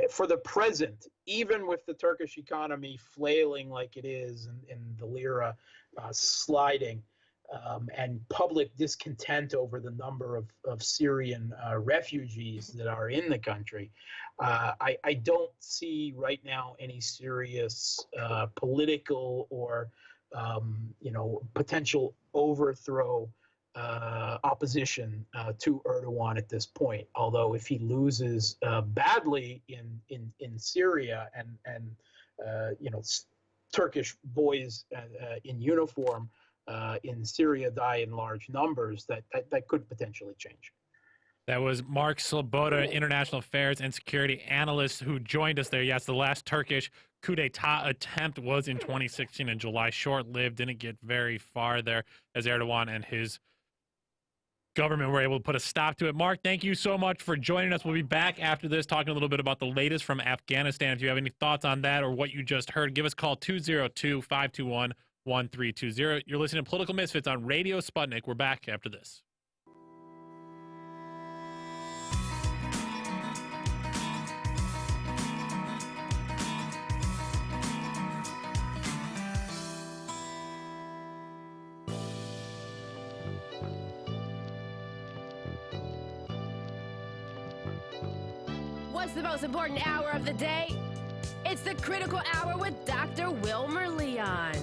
For the present, even with the Turkish economy flailing like it is and the lira sliding, and public discontent over the number of Syrian refugees that are in the country, I don't see right now any serious political or potential overthrow opposition to Erdogan at this point. Although if he loses badly in Syria and Turkish boys in uniform in Syria die in large numbers, that could potentially change. That was Mark Sloboda, international affairs and security analyst, who joined us there. Yes, the last Turkish coup d'etat attempt was in 2016 in July. Short-lived, didn't get very far there as Erdogan and his government were able to put a stop to it. Mark, thank you so much for joining us. We'll be back after this talking a little bit about the latest from Afghanistan. If you have any thoughts on that or what you just heard, give us a call 202-521-1320. You're listening to Political Misfits on Radio Sputnik. We're back after this. What's the most important hour of the day? It's the Critical Hour with Dr. Wilmer Leon.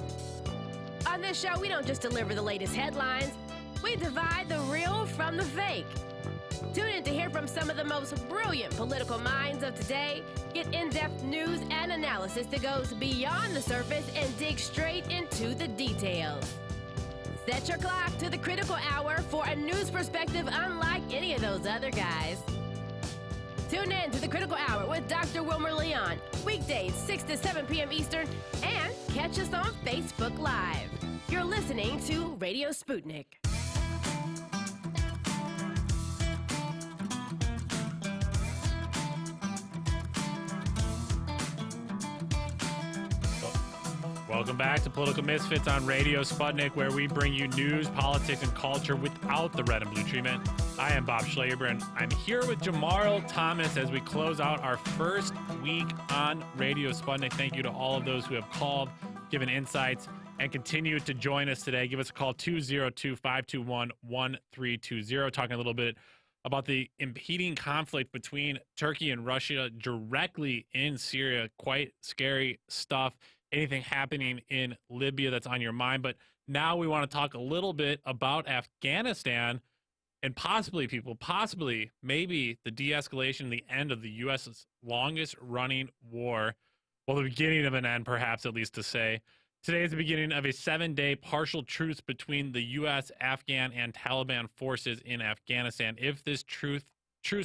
On this show, we don't just deliver the latest headlines, we divide the real from the fake. Tune in to hear from some of the most brilliant political minds of today, get in-depth news and analysis that goes beyond the surface and dig straight into the details. Set your clock to the Critical Hour for a news perspective unlike any of those other guys. Tune in to the Critical Hour with Dr. Wilmer Leon, weekdays 6 to 7 p.m. Eastern, and catch us on Facebook Live. You're listening to Radio Sputnik. Welcome back to Political Misfits on Radio Sputnik, where we bring you news, politics, and culture without the red and blue treatment. I am Bob Schlaber, and I'm here with Jamarl Thomas as we close out our first week on Radio Sputnik. Thank you to all of those who have called, given insights, and continue to join us today. Give us a call, 202-521-1320, talking a little bit about the impending conflict between Turkey and Russia directly in Syria. Quite scary stuff. Anything happening in Libya that's on your mind. But now we want to talk a little bit about Afghanistan and possibly, maybe the de-escalation, the end of the U.S.'s longest running war. Well, the beginning of an end, perhaps, at least to say. Today is the beginning of a 7-day partial truce between the U.S., Afghan, and Taliban forces in Afghanistan. If this truce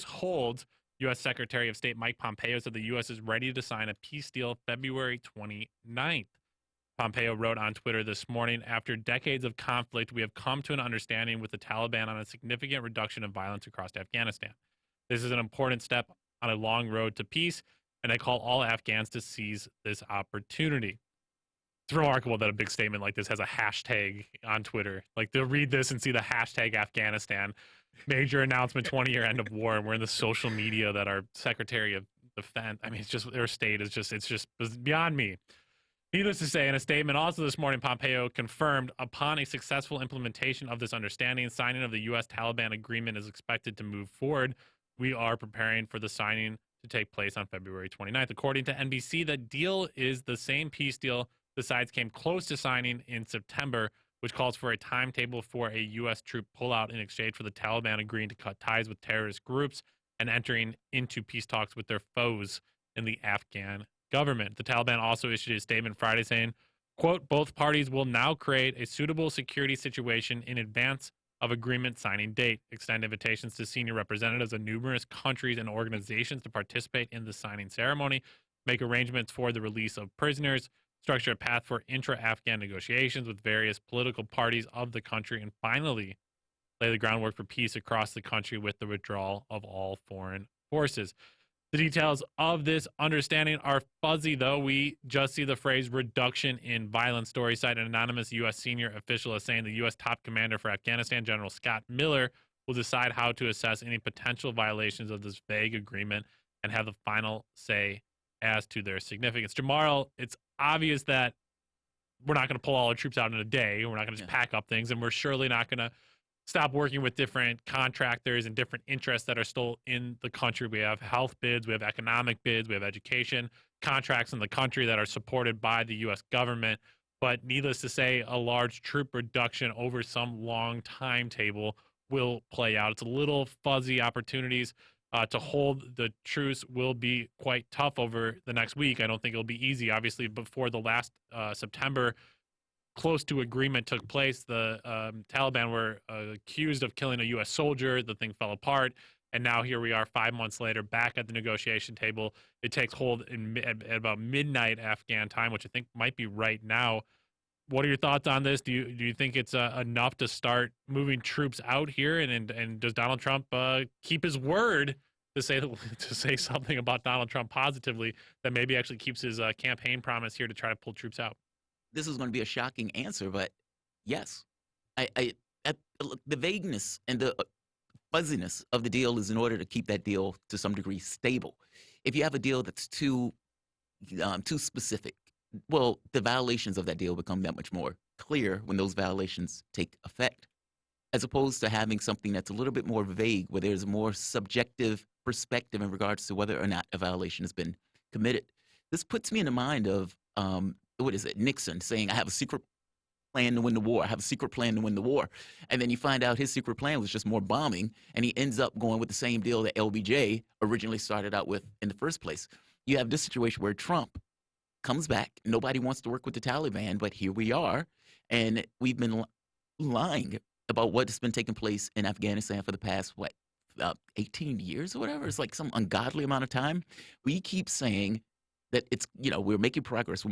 holds, U.S. Secretary of State Mike Pompeo said the U.S. is ready to sign a peace deal February 29th. Pompeo wrote on Twitter this morning, after decades of conflict, we have come to an understanding with the Taliban on a significant reduction of violence across Afghanistan. This is an important step on a long road to peace, and I call all Afghans to seize this opportunity. It's remarkable that a big statement like this has a hashtag on Twitter. Like, they'll read this and see the hashtag Afghanistan. Major announcement, 20-year end of war, and we're in the social media that our Secretary of Defense, I mean, it's just, their state is just, it's beyond me. Needless to say, in a statement also this morning, Pompeo confirmed upon a successful implementation of this understanding, signing of the U.S.-Taliban agreement is expected to move forward. We are preparing for the signing to take place on February 29th. According to NBC, the deal is the same peace deal the sides came close to signing in September, which calls for a timetable for a U.S. troop pullout in exchange for the Taliban agreeing to cut ties with terrorist groups and entering into peace talks with their foes in the Afghan government. The Taliban also issued a statement Friday saying, quote, both parties will now create a suitable security situation in advance of agreement signing date, extend invitations to senior representatives of numerous countries and organizations to participate in the signing ceremony, make arrangements for the release of prisoners, structure a path for intra-Afghan negotiations with various political parties of the country, and finally lay the groundwork for peace across the country with the withdrawal of all foreign forces. The details of this understanding are fuzzy, though. We just see the phrase reduction in violence. Story cite an anonymous U.S. senior official as saying the U.S. top commander for Afghanistan, General Scott Miller, will decide how to assess any potential violations of this vague agreement and have the final say as to their significance. Jamarl, it's obvious that we're not going to pull all our troops out in a day. We're not going to just pack up things, and we're surely not going to stop working with different contractors and different interests that are still in the country. We have health bids, we have economic bids, we have education contracts in the country that are supported by the U.S. government. But needless to say, a large troop reduction over some long timetable will play out. It's a little fuzzy. Opportunities to hold the truce will be quite tough over the next week. I don't think it'll be easy. Obviously, before the last September close to agreement took place, the Taliban were accused of killing a U.S. soldier. The thing fell apart. And now here we are 5 months later, back at the negotiation table. It takes hold at about midnight Afghan time, which I think might be right now. What are your thoughts on this? Do you think it's enough to start moving troops out here? And does Donald Trump keep his word to say something about Donald Trump positively that maybe actually keeps his campaign promise here to try to pull troops out? This is going to be a shocking answer, but yes. Look, the vagueness and the fuzziness of the deal is in order to keep that deal to some degree stable. If you have a deal that's too specific, well, the violations of that deal become that much more clear when those violations take effect, as opposed to having something that's a little bit more vague, where there's a more subjective perspective in regards to whether or not a violation has been committed. This puts me in the mind of, Nixon saying, I have a secret plan to win the war. I have a secret plan to win the war. And then you find out his secret plan was just more bombing, and he ends up going with the same deal that LBJ originally started out with in the first place. You have this situation where Trump comes back. Nobody wants to work with the Taliban, but here we are. And we've been lying about what has been taking place in Afghanistan for the past, 18 years or whatever. It's like some ungodly amount of time. We keep saying that it's, we're making progress.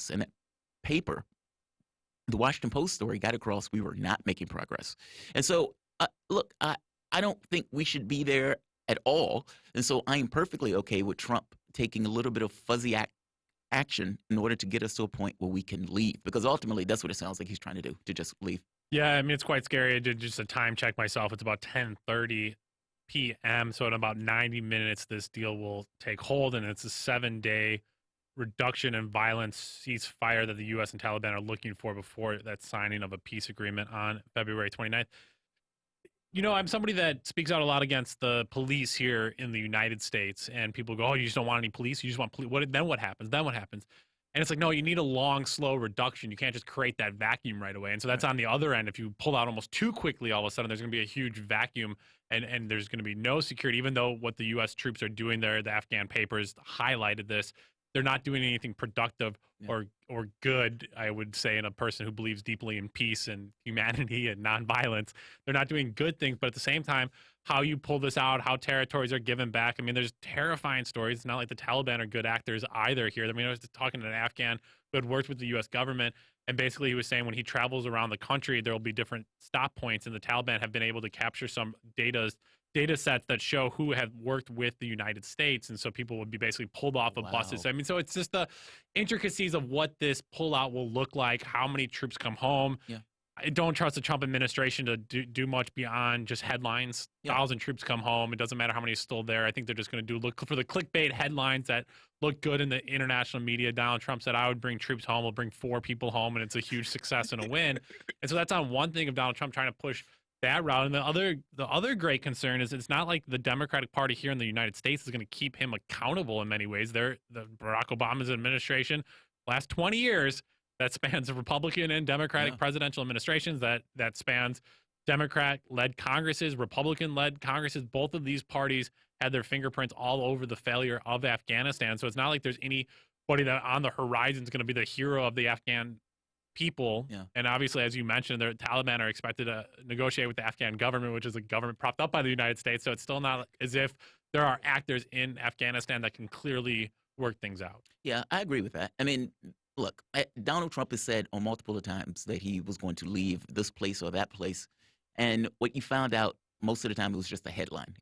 And that paper, the Washington Post story got across we were not making progress. And so, look, I don't think we should be there at all. And so I am perfectly okay with Trump taking a little bit of fuzzy action in order to get us to a point where we can leave, because ultimately that's what it sounds like he's trying to do, to just leave. Yeah, I mean, it's quite scary. I did just a time check myself. It's about 10:30 p.m. So in about 90 minutes, this deal will take hold, and it's a 7-day reduction in violence ceasefire that the U.S. and Taliban are looking for before that signing of a peace agreement on February 29th. You know, I'm somebody that speaks out a lot against the police here in the United States, and people go, "Oh, you just don't want any police. You just want police. Then what happens? Then what happens?" And it's like, no, you need a long, slow reduction. You can't just create that vacuum right away. And so that's on the other end. If you pull out almost too quickly, all of a sudden there's going to be a huge vacuum, and there's going to be no security. Even though what the U.S. troops are doing there, the Afghan papers highlighted this, they're not doing anything productive or good, I would say, in a person who believes deeply in peace and humanity and nonviolence. They're not doing good things, but at the same time, how you pull this out, how territories are given back. I mean, there's terrifying stories. It's not like the Taliban are good actors either here. I mean, I was talking to an Afghan who had worked with the U.S. government, and basically he was saying when he travels around the country, there will be different stop points, and the Taliban have been able to capture some data sets that show who have worked with the United States, and so people would be basically pulled off of buses. I mean, so it's just the intricacies of what this pullout will look like, how many troops come home. Yeah. I don't trust the Trump administration to do much beyond just headlines. 1,000 troops come home. It doesn't matter how many is still there. I think they're just going to look for the clickbait headlines that look good in the international media. Donald Trump said, I would bring troops home. We'll bring 4 people home, and it's a huge success and a win. And so that's on one thing of Donald Trump trying to push that route. And the other great concern is it's not like the Democratic Party here in the United States is going to keep him accountable in many ways. The Barack Obama's administration, last 20 years, that spans Republican and Democratic presidential administrations, that spans Democrat-led Congresses, Republican-led Congresses. Both of these parties had their fingerprints all over the failure of Afghanistan. So it's not like there's anybody that on the horizon is going to be the hero of the Afghan people. Yeah. And obviously, as you mentioned, the Taliban are expected to negotiate with the Afghan government, which is a government propped up by the United States. So it's still not as if there are actors in Afghanistan that can clearly work things out. Yeah, I agree with that. I mean, look, Donald Trump has said on multiple times that he was going to leave this place or that place. And what you found out most of the time, it was just a headline.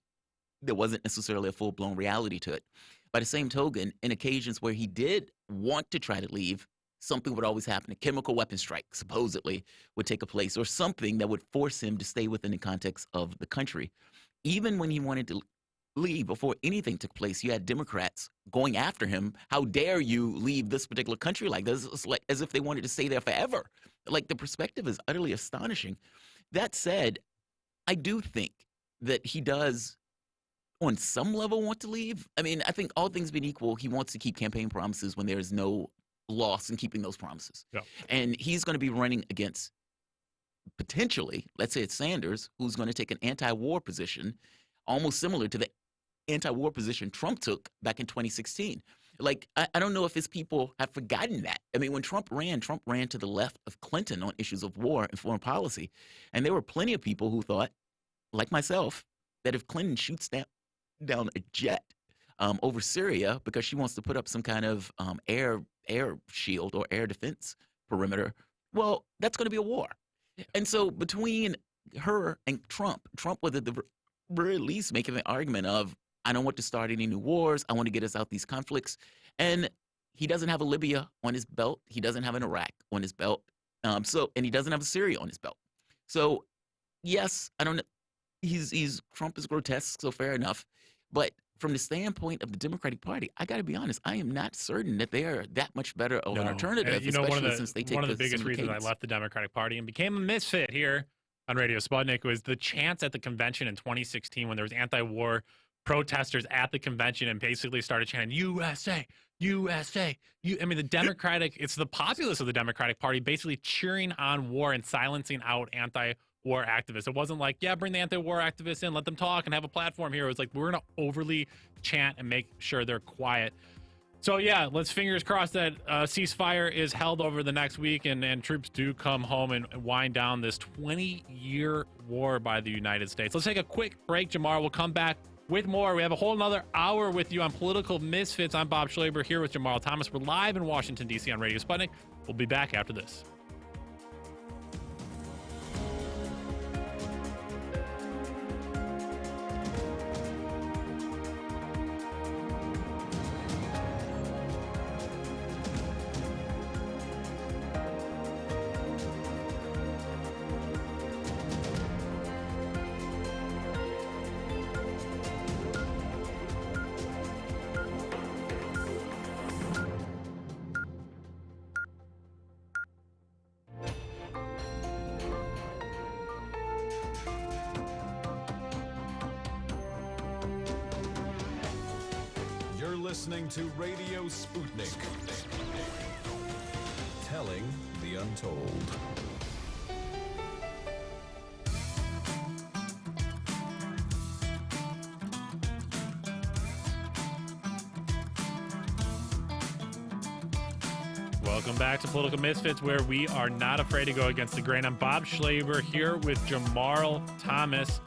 There wasn't necessarily a full-blown reality to it. By the same token, in occasions where he did want to try to leave, something would always happen. A chemical weapon strike, supposedly, would take place, or something that would force him to stay within the context of the country. Even when he wanted to leave, before anything took place, you had Democrats going after him. How dare you leave this particular country like this? It's like as if they wanted to stay there forever. Like, the perspective is utterly astonishing. That said, I do think that he does, on some level, want to leave. I mean, I think all things being equal, he wants to keep campaign promises when there is no loss in keeping those promises. Yeah. And he's going to be running against, potentially, let's say it's Sanders, who's going to take an anti-war position, almost similar to the anti-war position Trump took back in 2016. Like, I don't know if his people have forgotten that. I mean, when Trump ran to the left of Clinton on issues of war and foreign policy. And there were plenty of people who thought, like myself, that if Clinton shoots down a jet over Syria because she wants to put up some kind of air shield or air defense perimeter, well, that's going to be a war. And so between her and Trump was at the very least making the argument of, I don't want to start any new wars. I want to get us out these conflicts. And he doesn't have a Libya on his belt. He doesn't have an Iraq on his belt. And he doesn't have a Syria on his belt. So yes, I don't know. Trump is grotesque, so fair enough. But from the standpoint of the Democratic Party, I got to be honest, I am not certain that they are that much better of an alternative, especially since they take one of the biggest reasons I left the Democratic Party and became a misfit here on Radio Sputnik was the chance at the convention in 2016 when there was anti-war protesters at the convention and basically started chanting USA, USA. I mean, the Democratic, it's the populace of the Democratic Party basically cheering on war and silencing out anti-war activists. It wasn't like, yeah, bring the anti-war activists in, let them talk and have a platform here. It was like, we're going to overly chant and make sure they're quiet. So yeah, let's fingers crossed that ceasefire is held over the next week and troops do come home and wind down this 20-year war by the United States. Let's take a quick break, Jamar. We'll come back with more. We have a whole another hour with you on Political Misfits. I'm Bob Schlaber here with Jamarl Thomas. We're live in Washington, D.C. on Radio Sputnik. We'll be back after this. listening to Radio Sputnik. Telling the untold. Welcome back to Political Misfits, where we are not afraid to go against the grain. I'm Bob Schlaber here with Jamarl Thomas.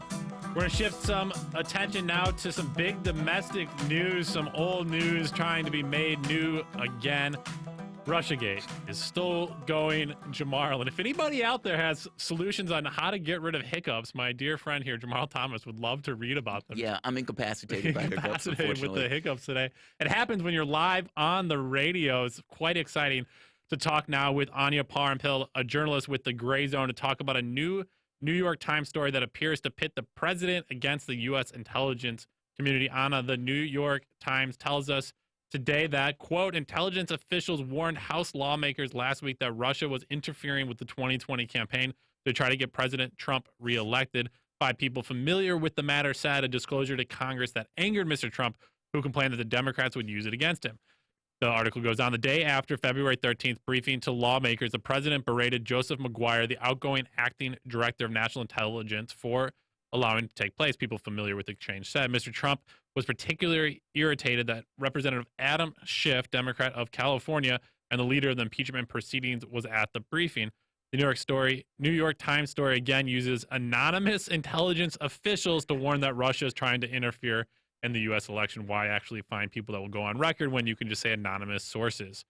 We're going to shift some attention now to some big domestic news, some old news trying to be made new again. Russiagate is still going, Jamarl. And if anybody out there has solutions on how to get rid of hiccups, my dear friend here, Jamarl Thomas, would love to read about them. Yeah, I'm incapacitated by hiccups, Incapacitated with unfortunately. the hiccups today. It happens when you're live on the radio. It's quite exciting to talk now with Anya Parampil, a journalist with the Gray Zone, to talk about a new New York Times story that appears to pit the president against the U.S. intelligence community. Anna, the New York Times tells us today that, quote, intelligence officials warned House lawmakers last week that Russia was interfering with the 2020 campaign to try to get President Trump reelected. 5 people familiar with the matter said a disclosure to Congress that angered Mr. Trump, who complained that the Democrats would use it against him. The article goes on. The day after February 13th briefing to lawmakers, the president berated Joseph Maguire, the outgoing acting director of national intelligence, for allowing it to take place. People familiar with the exchange said Mr. Trump was particularly irritated that Representative Adam Schiff, Democrat of California, and the leader of the impeachment proceedings, was at the briefing. The New York Times story again uses anonymous intelligence officials to warn that Russia is trying to interfere in the U.S. election. Why actually find people that will go on record when you can just say anonymous sources?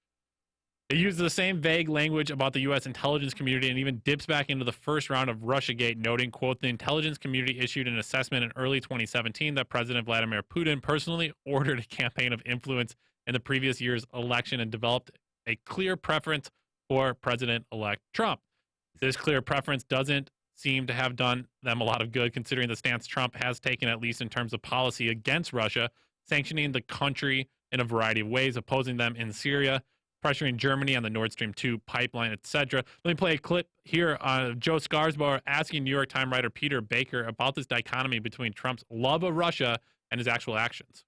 It uses the same vague language about the U.S. intelligence community and even dips back into the first round of Russiagate, noting, quote, the intelligence community issued an assessment in early 2017 that President Vladimir Putin personally ordered a campaign of influence in the previous year's election and developed a clear preference for President-elect Trump. This clear preference doesn't seem to have done them a lot of good, considering the stance Trump has taken, at least in terms of policy, against Russia, sanctioning the country in a variety of ways, opposing them in Syria, pressuring Germany on the Nord Stream 2 pipeline, etc. Let me play a clip here of Joe Scarsborough asking New York Times writer Peter Baker about this dichotomy between Trump's love of Russia and his actual actions.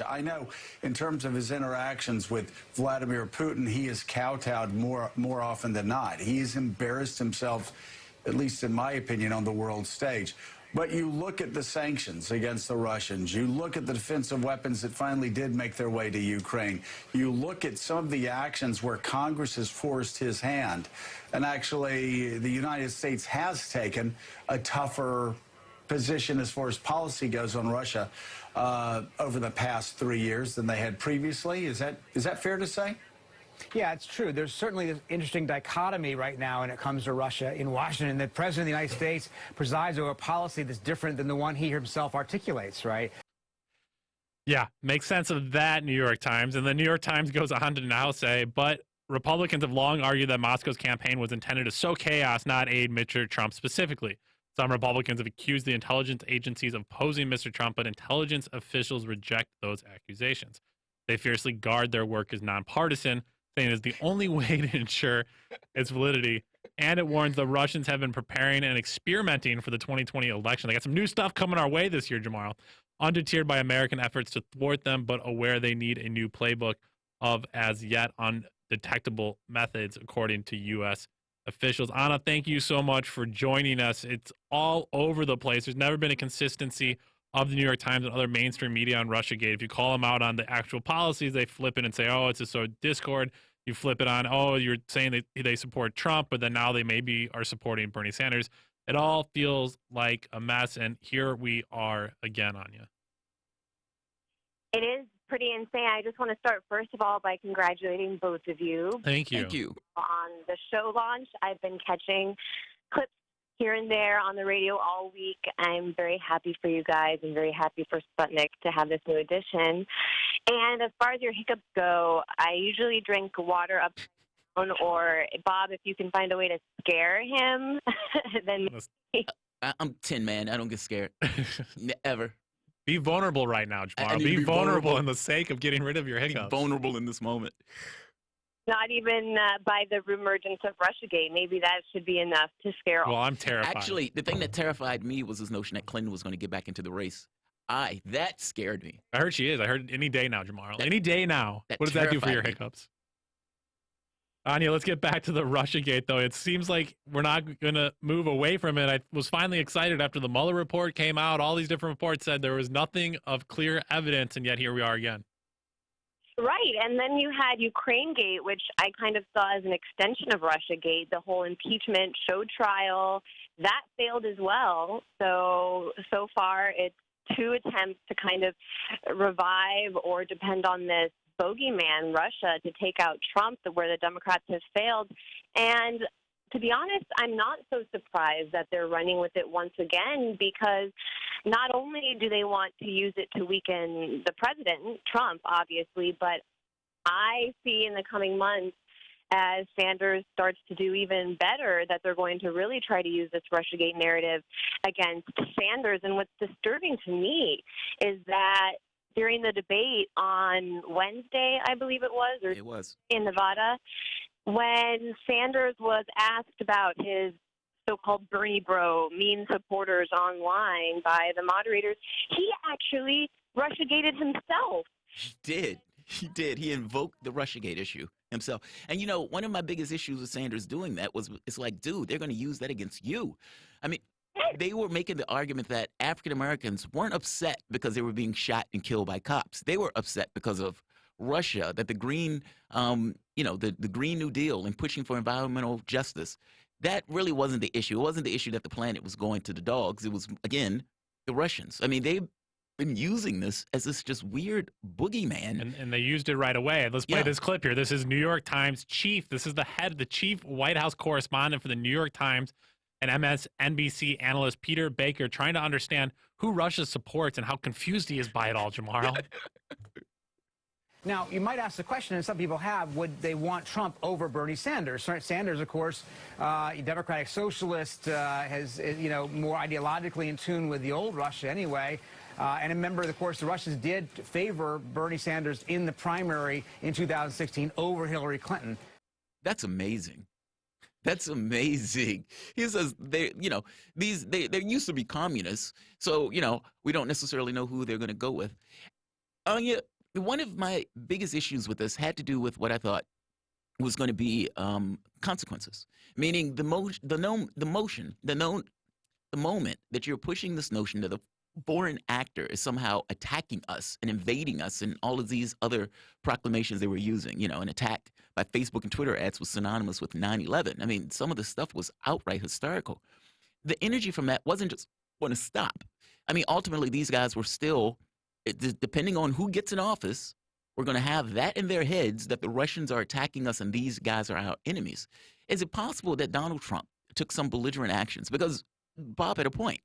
I know in terms of his interactions with Vladimir Putin, he is kowtowed more often than not. He's embarrassed himself, at least in my opinion, on the world stage. But you look at the sanctions against the Russians. You look at the defensive weapons that finally did make their way to Ukraine. You look at some of the actions where Congress has forced his hand. And actually, the United States has taken a tougher position as far as policy goes on Russia over the past 3 years than they had previously. Is that fair to say? Yeah, it's true. There's certainly this interesting dichotomy right now when it comes to Russia in Washington. The president of the United States presides over a policy that's different than the one he himself articulates, right? Yeah, makes sense of that, New York Times. And the New York Times goes on to now say, but Republicans have long argued that Moscow's campaign was intended to sow chaos, not aid Mr. Trump specifically. Some Republicans have accused the intelligence agencies of opposing Mr. Trump, but intelligence officials reject those accusations. They fiercely guard their work as nonpartisan, saying it's the only way to ensure its validity. And it warns the Russians have been preparing and experimenting for the 2020 election. They got some new stuff coming our way this year, Jamarl. Undeterred by American efforts to thwart them, but aware they need a new playbook of as yet undetectable methods, according to U.S. officials. Anna, thank you so much for joining us. It's all over the place. There's never been a consistency of the New York Times and other mainstream media on Russiagate. If you call them out on the actual policies, they flip it and say, oh, it's a sort of discord. You flip it on, oh, you're saying they support Trump, but then now they maybe are supporting Bernie Sanders. It all feels like a mess, and here we are again, Anya. It is pretty insane. I just want to start, first of all, by congratulating both of you. Thank you. Thank you. On the show launch, I've been catching clips here and there on the radio all week. I'm very happy for you guys and very happy for Sputnik to have this new edition. And as far as your hiccups go, I usually drink water up down, or Bob, if you can find a way to scare him, then I'm Tin Man. I don't get scared. Ever. Be vulnerable right now, Jamarl. Be vulnerable in the sake of getting rid of your hiccups. Be vulnerable in this moment. not even by the reemergence of Russiagate. Maybe that should be enough to scare all. Well, I'm terrified. Actually, the thing that terrified me was this notion that Clinton was going to get back into the race. That scared me. I heard she is. I heard any day now, Jamal. Any day now. That What does that do for your terrified me. hiccups? Anya, let's get back to the Russiagate, though. It seems like we're not going to move away from it. I was finally excited after the Mueller report came out. All these different reports said there was nothing of clear evidence, and yet here we are again. Right, and then you had Ukrainegate, which I kind of saw as an extension of Russiagate, the whole impeachment show trial. That failed as well. So far, it's 2 attempts to kind of revive or depend on this bogeyman, Russia, to take out Trump, where the Democrats have failed. And to be honest, I'm not so surprised that they're running with it once again, because not only do they want to use it to weaken the president, Trump, obviously, but I see in the coming months, as Sanders starts to do even better, that they're going to really try to use this Russiagate narrative against Sanders. And what's disturbing to me is that during the debate on Wednesday, I believe it was, in Nevada, when Sanders was asked about his so-called Bernie bro, mean supporters online by the moderators, he actually Russiagated himself. He did. He did. He invoked the Russiagate issue himself. And, you know, one of my biggest issues with Sanders doing that was, it's like, dude, they're going to use that against you. I mean, they were making the argument that African Americans weren't upset because they were being shot and killed by cops. They were upset because of Russia, that the Green, the Green New Deal and pushing for environmental justice, that really wasn't the issue. It wasn't the issue that the planet was going to the dogs. It was, again, the Russians. I mean, they've been using this as this just weird boogeyman. And they used it right away. Let's play this clip here. This is New York Times chief. This is the chief White House correspondent for the New York Times and MSNBC analyst Peter Baker, trying to understand who Russia supports and how confused he is by it all, Jamar. Now, you might ask the question, and some people have, would they want Trump over Bernie Sanders? Sanders, of course, a Democratic socialist, has, more ideologically in tune with the old Russia anyway. And remember, of course, the Russians did favor Bernie Sanders in the primary in 2016 over Hillary Clinton. That's amazing. That's amazing. He says they used to be communists, so we don't necessarily know who they're going to go with. One of my biggest issues with this had to do with what I thought was going to be consequences, meaning the moment that you're pushing this notion that a foreign actor is somehow attacking us and invading us, and all of these other proclamations they were using, an attack by Facebook and Twitter ads was synonymous with 9/11. I mean, some of the stuff was outright hysterical. The energy from that wasn't just going to stop. I mean, ultimately, these guys were still, depending on who gets in office, we're going to have that in their heads that the Russians are attacking us and these guys are our enemies. Is it possible that Donald Trump took some belligerent actions? Because Bob had a point.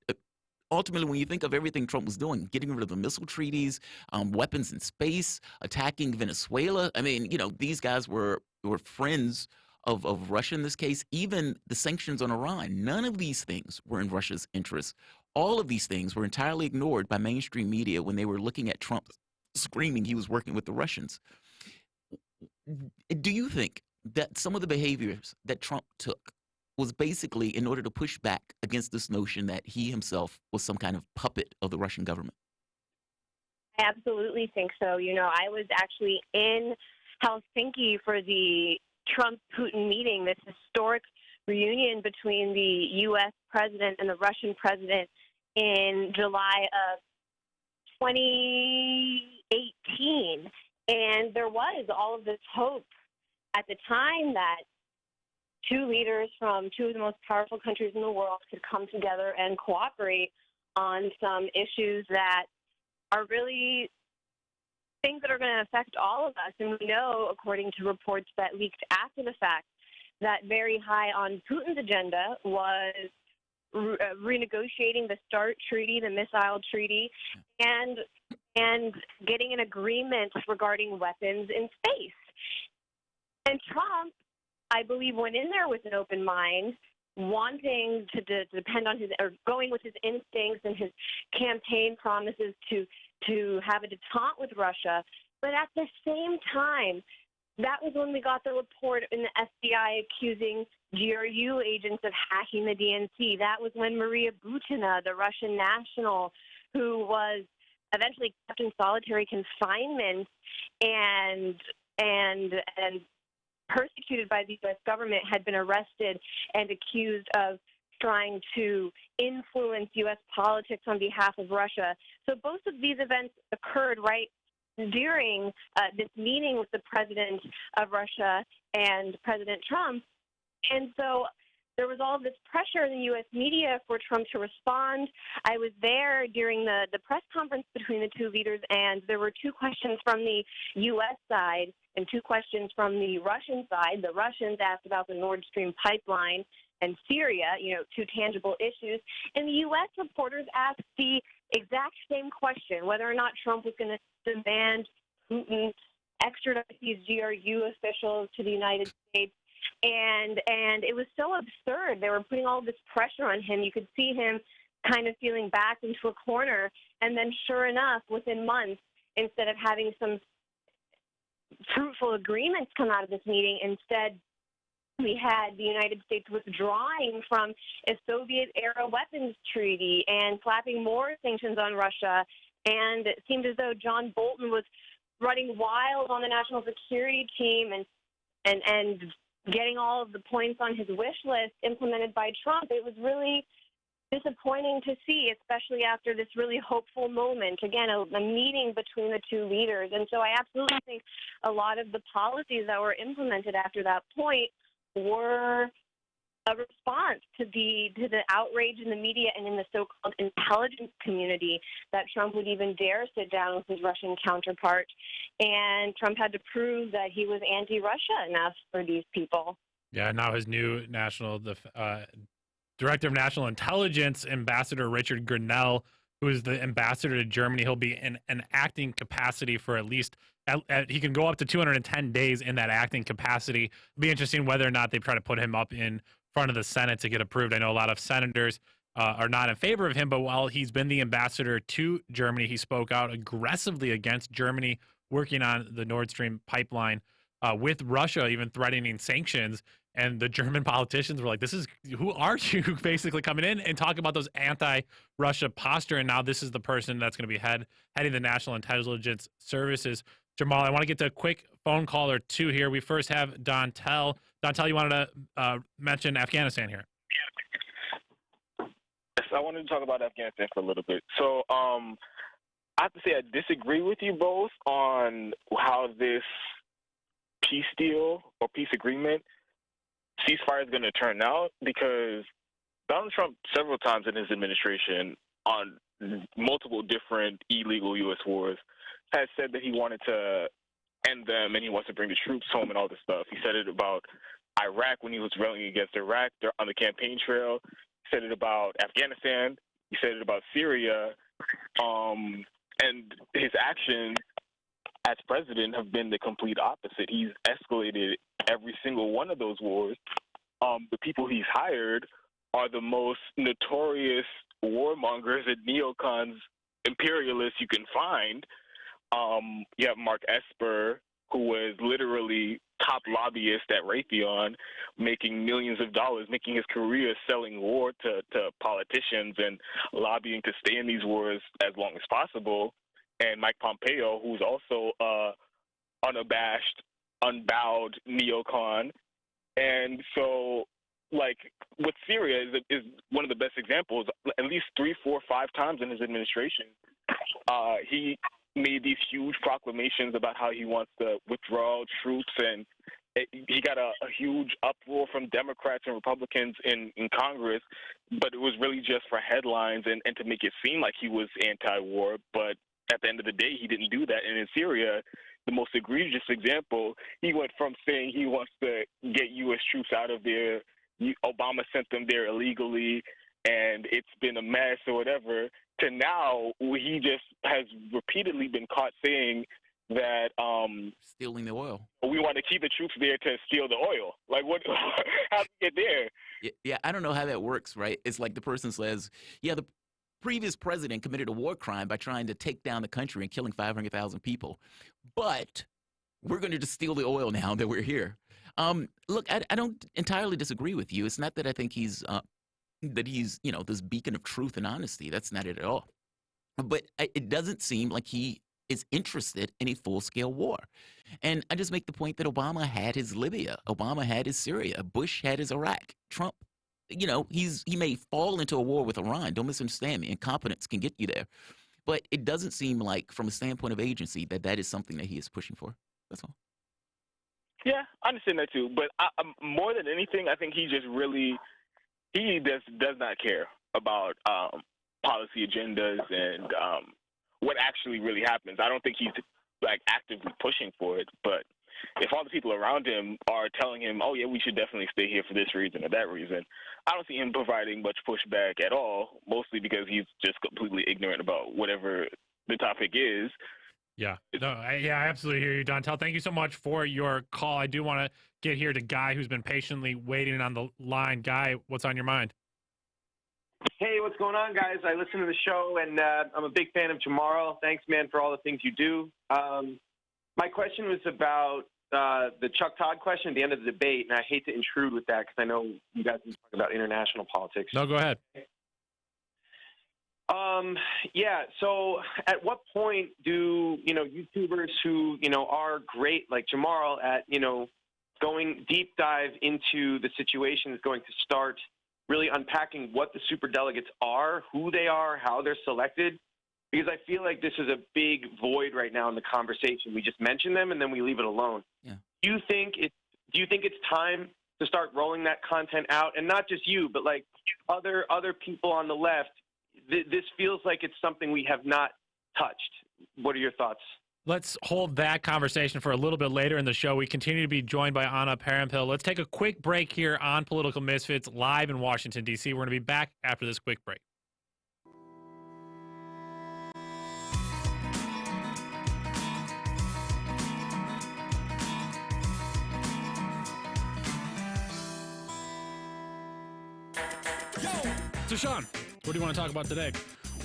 Ultimately, when you think of everything Trump was doing, getting rid of the missile treaties, weapons in space, attacking Venezuela, I mean, these guys were friends of Russia in this case. Even the sanctions on Iran, none of these things were in Russia's interest. All of these things were entirely ignored by mainstream media when they were looking at Trump screaming he was working with the Russians. Do you think that some of the behaviors that Trump took was basically in order to push back against this notion that he himself was some kind of puppet of the Russian government? I absolutely think so. I was actually in Helsinki for the Trump-Putin meeting, this historic reunion between the U.S. president and the Russian president in July of 2018. And there was all of this hope at the time that two leaders from two of the most powerful countries in the world could come together and cooperate on some issues that are really things that are going to affect all of us. And we know, according to reports that leaked after the fact, that very high on Putin's agenda was renegotiating the START treaty, the missile treaty, and getting an agreement regarding weapons in space. And Trump, I believe, went in there with an open mind, wanting to depend on going with his instincts and his campaign promises to have a detente with Russia. But at the same time, that was when we got the report in the FBI accusing GRU agents of hacking the DNC. That was when Maria Butina, the Russian national, who was eventually kept in solitary confinement and persecuted by the U.S. government, had been arrested and accused of trying to influence U.S. politics on behalf of Russia. So both of these events occurred right during this meeting with the president of Russia and President Trump. And so there was all this pressure in the U.S. media for Trump to respond. I was there during the press conference between the two leaders, and there were two questions from the U.S. side and two questions from the Russian side. The Russians asked about the Nord Stream pipeline and Syria, two tangible issues. And the U.S. reporters asked the exact same question, whether or not Trump was going to demand Putin extradite these GRU officials to the United States. And it was so absurd. They were putting all this pressure on him. You could see him kind of feeling backed into a corner. And then sure enough, within months, instead of having some fruitful agreements come out of this meeting, instead we had the United States withdrawing from a Soviet-era weapons treaty and slapping more sanctions on Russia. And it seemed as though John Bolton was running wild on the national security team and getting all of the points on his wish list implemented by Trump. It was really disappointing to see, especially after this really hopeful moment. Again, a meeting between the two leaders. And so I absolutely think a lot of the policies that were implemented after that point were a response to the outrage in the media and in the so-called intelligence community that Trump would even dare sit down with his Russian counterpart. And Trump had to prove that he was anti-Russia enough for these people. Yeah, now his new Director of National Intelligence, Ambassador Richard Grenell, who is the ambassador to Germany, he'll be in an acting capacity for at least he can go up to 210 days in that acting capacity. It'll be interesting whether or not they try to put him up in front of the Senate to get approved. I know a lot of senators are not in favor of him, but while he's been the ambassador to Germany, he spoke out aggressively against Germany working on the Nord Stream pipeline with Russia, even threatening sanctions. And the German politicians were like, who are you basically coming in and talking about those anti-Russia posture? And now this is the person that's going to be heading the National Intelligence Services. Jamal, I want to get to a quick phone call or two here. We first have Dontel. Dontel, you wanted to mention Afghanistan here. Yes, I wanted to talk about Afghanistan for a little bit. So I have to say I disagree with you both on how this peace deal or peace agreement ceasefire is going to turn out, because Donald Trump several times in his administration on multiple different illegal U.S. wars has said that he wanted to end them and he wants to bring the troops home and all this stuff. He said it about Iraq when he was railing against Iraq on the campaign trail. He said it about Afghanistan. He said it about Syria. And his actions as president have been the complete opposite. He's escalated every single one of those wars. The people he's hired are the most notorious warmongers and neocons, imperialists you can find. You have Mark Esper, who was literally top lobbyist at Raytheon, making millions of dollars, making his career selling war to politicians and lobbying to stay in these wars as long as possible. And Mike Pompeo, who's also unabashed, unbowed neocon. And so, like, with Syria is one of the best examples. At least 3, 4, 5 times in his administration, he made these huge proclamations about how he wants to withdraw troops, and he got a huge uproar from Democrats and Republicans in Congress, but it was really just for headlines and to make it seem like he was anti-war. But at the end of the day, he didn't do that. And in Syria, the most egregious example, he went from saying he wants to get U.S. troops out of there, Obama sent them there illegally, and it's been a mess or whatever, to now he just has repeatedly been caught saying that stealing the oil. We want to keep the troops there to steal the oil. Like, what? How do you get there? Yeah, I don't know how that works, right? It's like the person says, yeah, the previous president committed a war crime by trying to take down the country and killing 500,000 people, but we're going to just steal the oil now that we're here. Look, I don't entirely disagree with you. It's not that I think he's this beacon of truth and honesty. That's not it at all. but it doesn't seem like he is interested in a full-scale war. And I just make the point that Obama had his Libya, Obama had his Syria, Bush had his Iraq, Trump, he may fall into a war with Iran. Don't misunderstand me. Incompetence can get you there. But it doesn't seem like, from a standpoint of agency, that is something that he is pushing for. That's all. Yeah, I understand that too. But more than anything, I think he does not care about policy agendas and what actually really happens. I don't think he's actively pushing for it. But if all the people around him are telling him, "Oh yeah, we should definitely stay here for this reason or that reason," I don't see him providing much pushback at all. Mostly because he's just completely ignorant about whatever the topic is. Yeah, no, I absolutely hear you, Dontel. Thank you so much for your call. I do want to get here to Guy, who's been patiently waiting on the line. Guy, what's on your mind? Hey, what's going on, guys? I listen to the show, and I'm a big fan of Jamarl. Thanks, man, for all the things you do. My question was about the Chuck Todd question at the end of the debate, and I hate to intrude with that because I know you guys are talking about international politics. No, go ahead. Yeah, so at what point do, YouTubers who, are great, like Jamarl, at, going deep dive into the situation is going to start really unpacking what the superdelegates are, who they are, how they're selected? Because I feel like this is a big void right now in the conversation. We just mention them and then we leave it alone. Yeah. Do you think it's time to start rolling that content out? And not just you, but like other people on the left. This feels like it's something we have not touched. What are your thoughts? Let's hold that conversation for a little bit later in the show. We continue to be joined by Anna Parampil. Let's take a quick break here on Political Misfits live in Washington, D.C. We're going to be back after this quick break. So, Sean, what do you want to talk about today?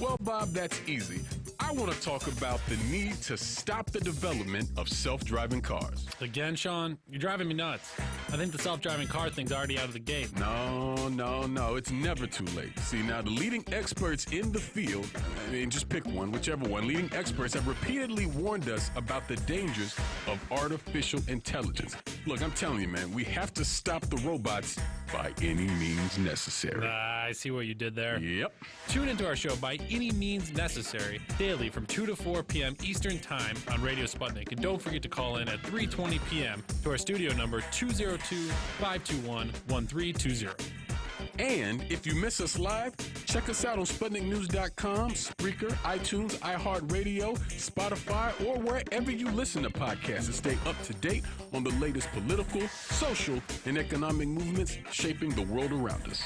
Well, Bob, that's easy. I want to talk about the need to stop the development of self-driving cars. Again, Sean, you're driving me nuts. I think the self-driving car thing's already out of the gate. No. It's never too late. See, now the leading experts in the field, just pick one, whichever one, leading experts have repeatedly warned us about the dangers of artificial intelligence. Look, I'm telling you, man, we have to stop the robots by any means necessary. I see what you did there. Yep. Tune into our show By Any Means Necessary daily from 2 to 4 p.m. Eastern Time on Radio Sputnik. And don't forget to call in at 3:20 p.m. to our studio number 202-521-1320. And if you miss us live, check us out on SputnikNews.com, Spreaker, iTunes, iHeartRadio, Spotify, or wherever you listen to podcasts and stay up to date on the latest political, social, and economic movements shaping the world around us.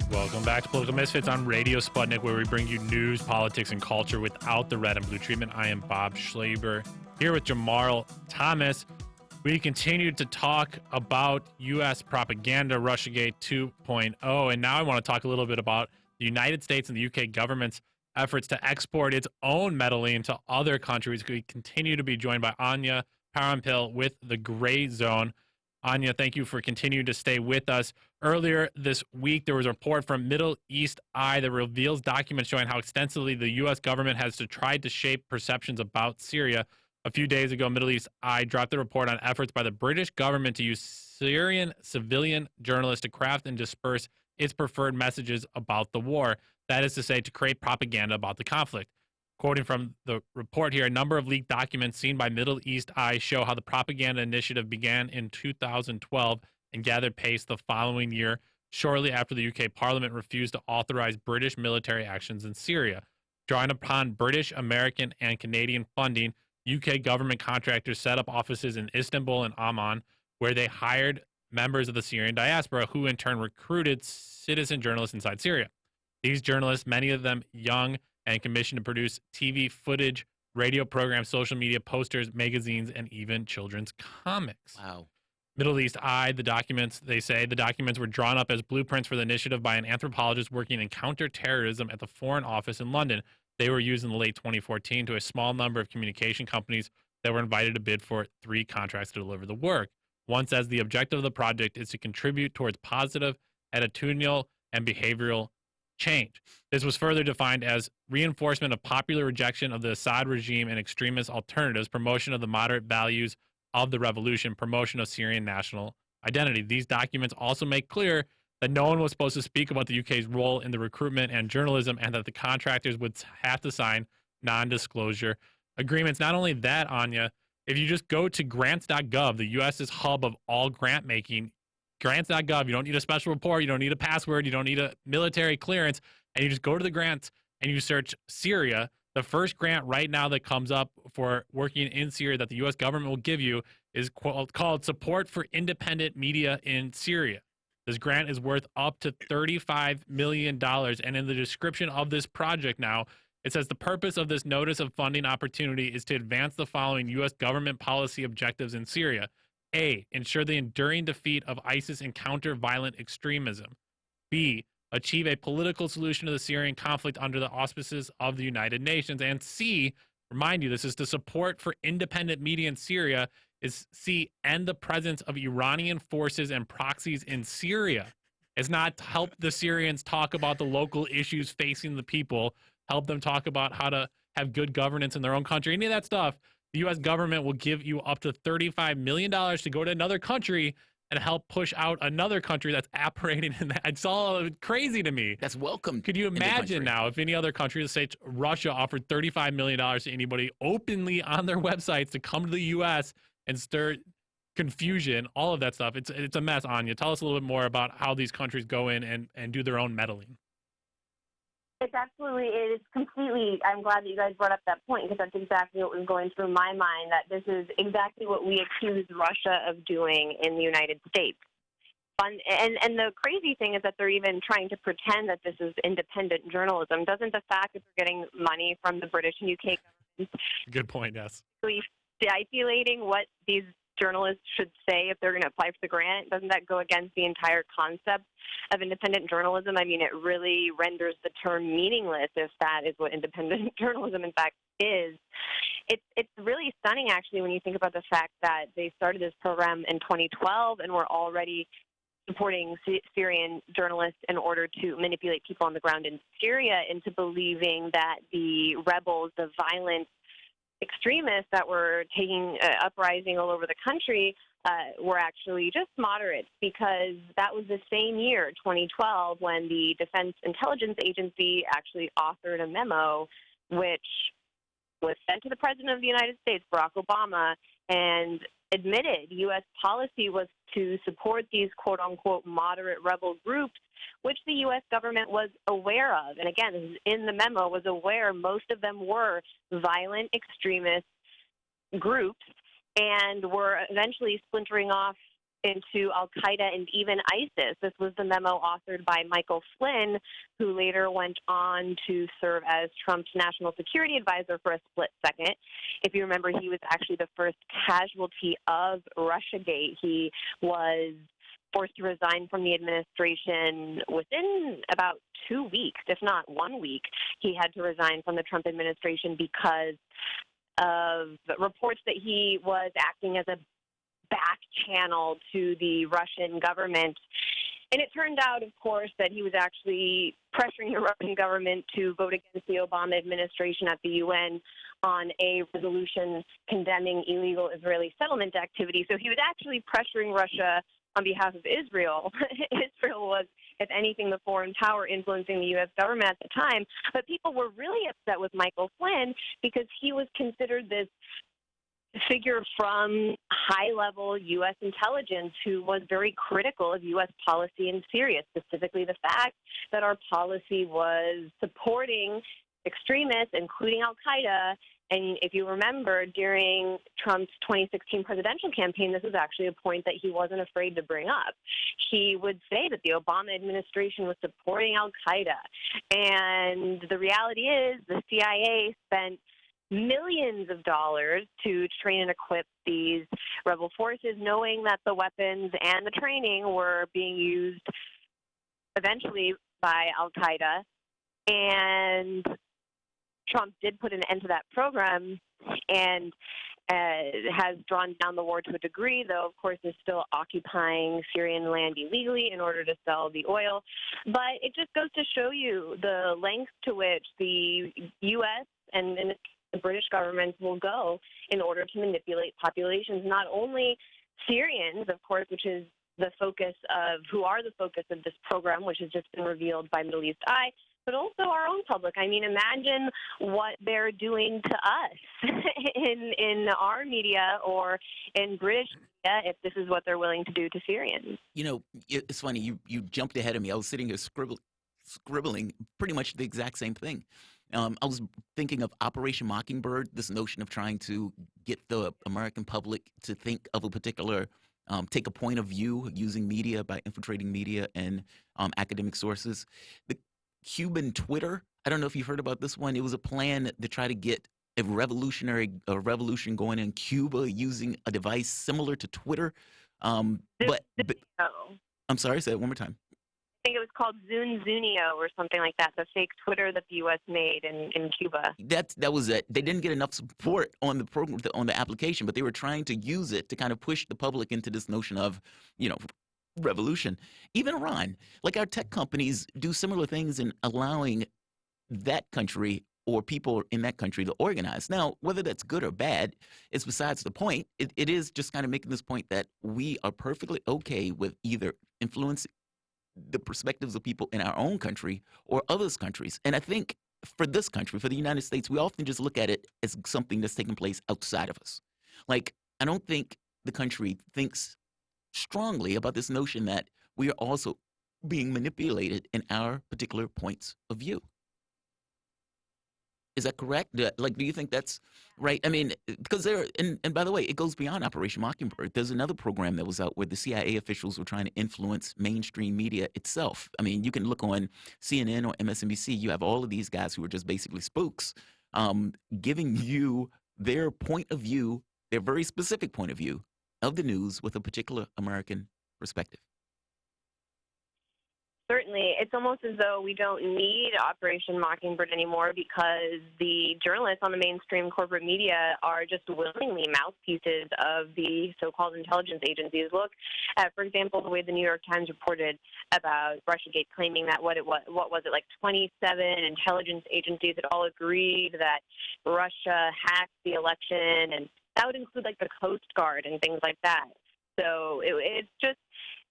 Welcome back to Political Misfits on Radio Sputnik, where we bring you news, politics, and culture without the red and blue treatment. I am Bob Schlaber, here with Jamarl Thomas. We continue to talk about U.S. propaganda, Russiagate 2.0, and now I want to talk a little bit about the United States and the UK government's efforts to export its own meddling to other countries. We continue to be joined by Anya Parampil with The Gray Zone. Anya, thank you for continuing to stay with us. Earlier this week, there was a report from Middle East Eye that reveals documents showing how extensively the U.S. government has tried to shape perceptions about Syria. A few days ago, Middle East Eye dropped a report on efforts by the British government to use Syrian civilian journalists to craft and disperse its preferred messages about the war. That is to say, to create propaganda about the conflict. Quoting from the report here, a number of leaked documents seen by Middle East Eye show how the propaganda initiative began in 2012 and gathered pace the following year, shortly after the UK Parliament refused to authorize British military actions in Syria. Drawing upon British, American, and Canadian funding, UK government contractors set up offices in Istanbul and Amman, where they hired members of the Syrian diaspora, who in turn recruited citizen journalists inside Syria. These journalists, many of them young, and commissioned to produce TV footage, radio programs, social media posters, magazines, and even children's comics. Wow. Middle East Eye, the documents were drawn up as blueprints for the initiative by an anthropologist working in counterterrorism at the Foreign Office in London. They were used in the late 2014 to a small number of communication companies that were invited to bid for 3 contracts to deliver the work. One says the objective of the project is to contribute towards positive attitudinal and behavioral change. This was further defined as reinforcement of popular rejection of the Assad regime and extremist alternatives, promotion of the moderate values of the revolution, promotion of Syrian national identity. These documents also make clear that no one was supposed to speak about the UK's role in the recruitment and journalism, and that the contractors would have to sign non-disclosure agreements. Not only that, Anya, if you just go to grants.gov, the U.S.'s hub of all grant making, grants.gov, you don't need a special report, you don't need a password, you don't need a military clearance, and you just go to the grants and you search Syria. The first grant right now that comes up for working in Syria that the U.S. government will give you is called Support for Independent Media in Syria. This grant is worth up to $35 million. And in the description of this project now, it says the purpose of this notice of funding opportunity is to advance the following U.S. government policy objectives in Syria. A, ensure the enduring defeat of ISIS and counter violent extremism. B, achieve a political solution to the Syrian conflict under the auspices of the United Nations. And C, remind you, this is to support for independent media in Syria, is C, end the presence of Iranian forces and proxies in Syria. It's not to help the Syrians talk about the local issues facing the people, help them talk about how to have good governance in their own country, any of that stuff. The U.S. government will give you up to $35 million to go to another country and help push out another country that's operating in that. It's all crazy to me. That's welcome. Could you imagine now if any other country, let's say Russia, offered $35 million to anybody openly on their websites to come to the U.S. and stir confusion, all of that stuff. It's a mess, Anya. Tell us a little bit more about how these countries go in and do their own meddling. It is completely, I'm glad that you guys brought up that point, because that's exactly what was going through my mind, that this is exactly what we accuse Russia of doing in the United States. And the crazy thing is that they're even trying to pretend that this is independent journalism. Doesn't the fact that they're getting money from the British and UK governments Good point, yes. stimulating what these journalists should say if they're going to apply for the grant? Doesn't that go against the entire concept of independent journalism? I mean, it really renders the term meaningless if that is what independent journalism, in fact, is. It's really stunning, actually, when you think about the fact that they started this program in 2012 and were already supporting Syrian journalists in order to manipulate people on the ground in Syria into believing that the rebels, the violent extremists that were taking uprising all over the country were actually just moderates, because that was the same year, 2012, when the Defense Intelligence Agency actually authored a memo which was sent to the President of the United States, Barack Obama, and admitted U.S. policy was to support these quote-unquote moderate rebel groups, which the U.S. government was aware of. And again, this is in the memo, was aware most of them were violent extremist groups and were eventually splintering off into Al-Qaeda and even ISIS. This was the memo authored by Michael Flynn, who later went on to serve as Trump's national security advisor for a split second. If you remember, he was actually the first casualty of Russiagate. He was forced to resign from the administration within about 2 weeks, if not 1 week. He had to resign from the Trump administration because of reports that he was acting as a back channel to the Russian government. And it turned out, of course, that he was actually pressuring the Russian government to vote against the Obama administration at the UN on a resolution condemning illegal Israeli settlement activity. So he was actually pressuring Russia on behalf of Israel. Israel was, if anything, the foreign power influencing the U.S. government at the time. But people were really upset with Michael Flynn because he was considered this figure from high-level U.S. intelligence who was very critical of U.S. policy in Syria, specifically the fact that our policy was supporting extremists, including Al-Qaeda. And if you remember, during Trump's 2016 presidential campaign, this was actually a point that he wasn't afraid to bring up. He would say that the Obama administration was supporting Al-Qaeda. And the reality is the CIA spent millions of dollars to train and equip these rebel forces, knowing that the weapons and the training were being used eventually by Al-Qaeda. And Trump did put an end to that program. And has drawn down the war to a degree, though, of course, is still occupying Syrian land illegally in order to sell the oil. But it just goes to show you the lengths to which the U.S. and the British governments will go in order to manipulate populations, not only Syrians, of course, which is the focus of, who are the focus of this program, which has just been revealed by Middle East Eye, but also our own public. I mean, imagine what they're doing to us in our media or in British media if this is what they're willing to do to Syrians. You know, it's funny, you jumped ahead of me. I was sitting here scribbling pretty much the exact same thing. I was thinking of Operation Mockingbird, this notion of trying to get the American public to think of a particular, take a point of view using media by infiltrating media and academic sources. The Cuban Twitter, I don't know if you've heard about this one. It was a plan to try to get a revolution going in Cuba using a device similar to Twitter. I'm sorry, say it one more time. I think it was called Zunzunio or something like that, the fake Twitter that the U.S. made in Cuba. That was it. They didn't get enough support on the program, on the application, but they were trying to use it to kind of push the public into this notion of, you know, revolution. Even Iran, like our tech companies do similar things in allowing that country or people in that country to organize. Now, whether that's good or bad is besides the point. It is just kind of making this point that we are perfectly okay with either influencing the perspectives of people in our own country or others' countries. And I think for this country, for the United States, we often just look at it as something that's taking place outside of us. Like, I don't think the country thinks strongly about this notion that we are also being manipulated in our particular points of view. Is that correct? Like, do you think that's right? I mean, because and by the way, it goes beyond Operation Mockingbird. There's another program that was out where the CIA officials were trying to influence mainstream media itself. I mean, you can look on CNN or MSNBC. You have all of these guys who are just basically spooks, giving you their point of view, their very specific point of view of the news with a particular American perspective. Certainly. It's almost as though we don't need Operation Mockingbird anymore because the journalists on the mainstream corporate media are just willingly mouthpieces of the so-called intelligence agencies. Look at, for example, the way the New York Times reported about Russiagate, claiming that what was it, like 27 intelligence agencies had all agreed that Russia hacked the election, and that would include like the Coast Guard and things like that. So it's just,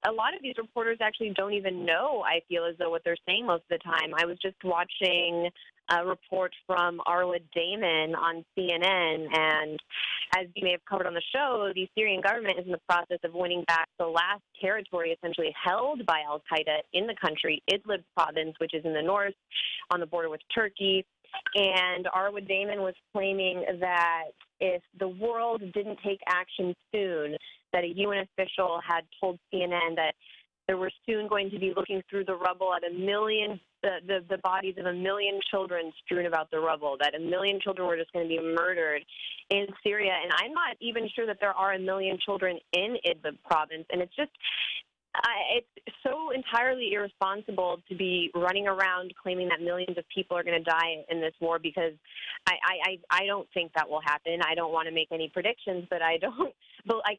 a lot of these reporters actually don't even know, I feel, as though what they're saying most of the time. I was just watching a report from Arwa Damon on CNN, and as you may have covered on the show, the Syrian government is in the process of winning back the last territory essentially held by al-Qaeda in the country, Idlib province, which is in the north on the border with Turkey. And Arwa Damon was claiming that if the world didn't take action soon, that a UN official had told CNN that there were soon going to be looking through the rubble at the bodies of 1 million children strewn about the rubble, that 1 million children were just going to be murdered in Syria. And I'm not even sure that there are 1 million children in Idlib province. And it's just, it's so entirely irresponsible to be running around claiming that millions of people are going to die in this war, because I don't think that will happen. I don't want to make any predictions, but I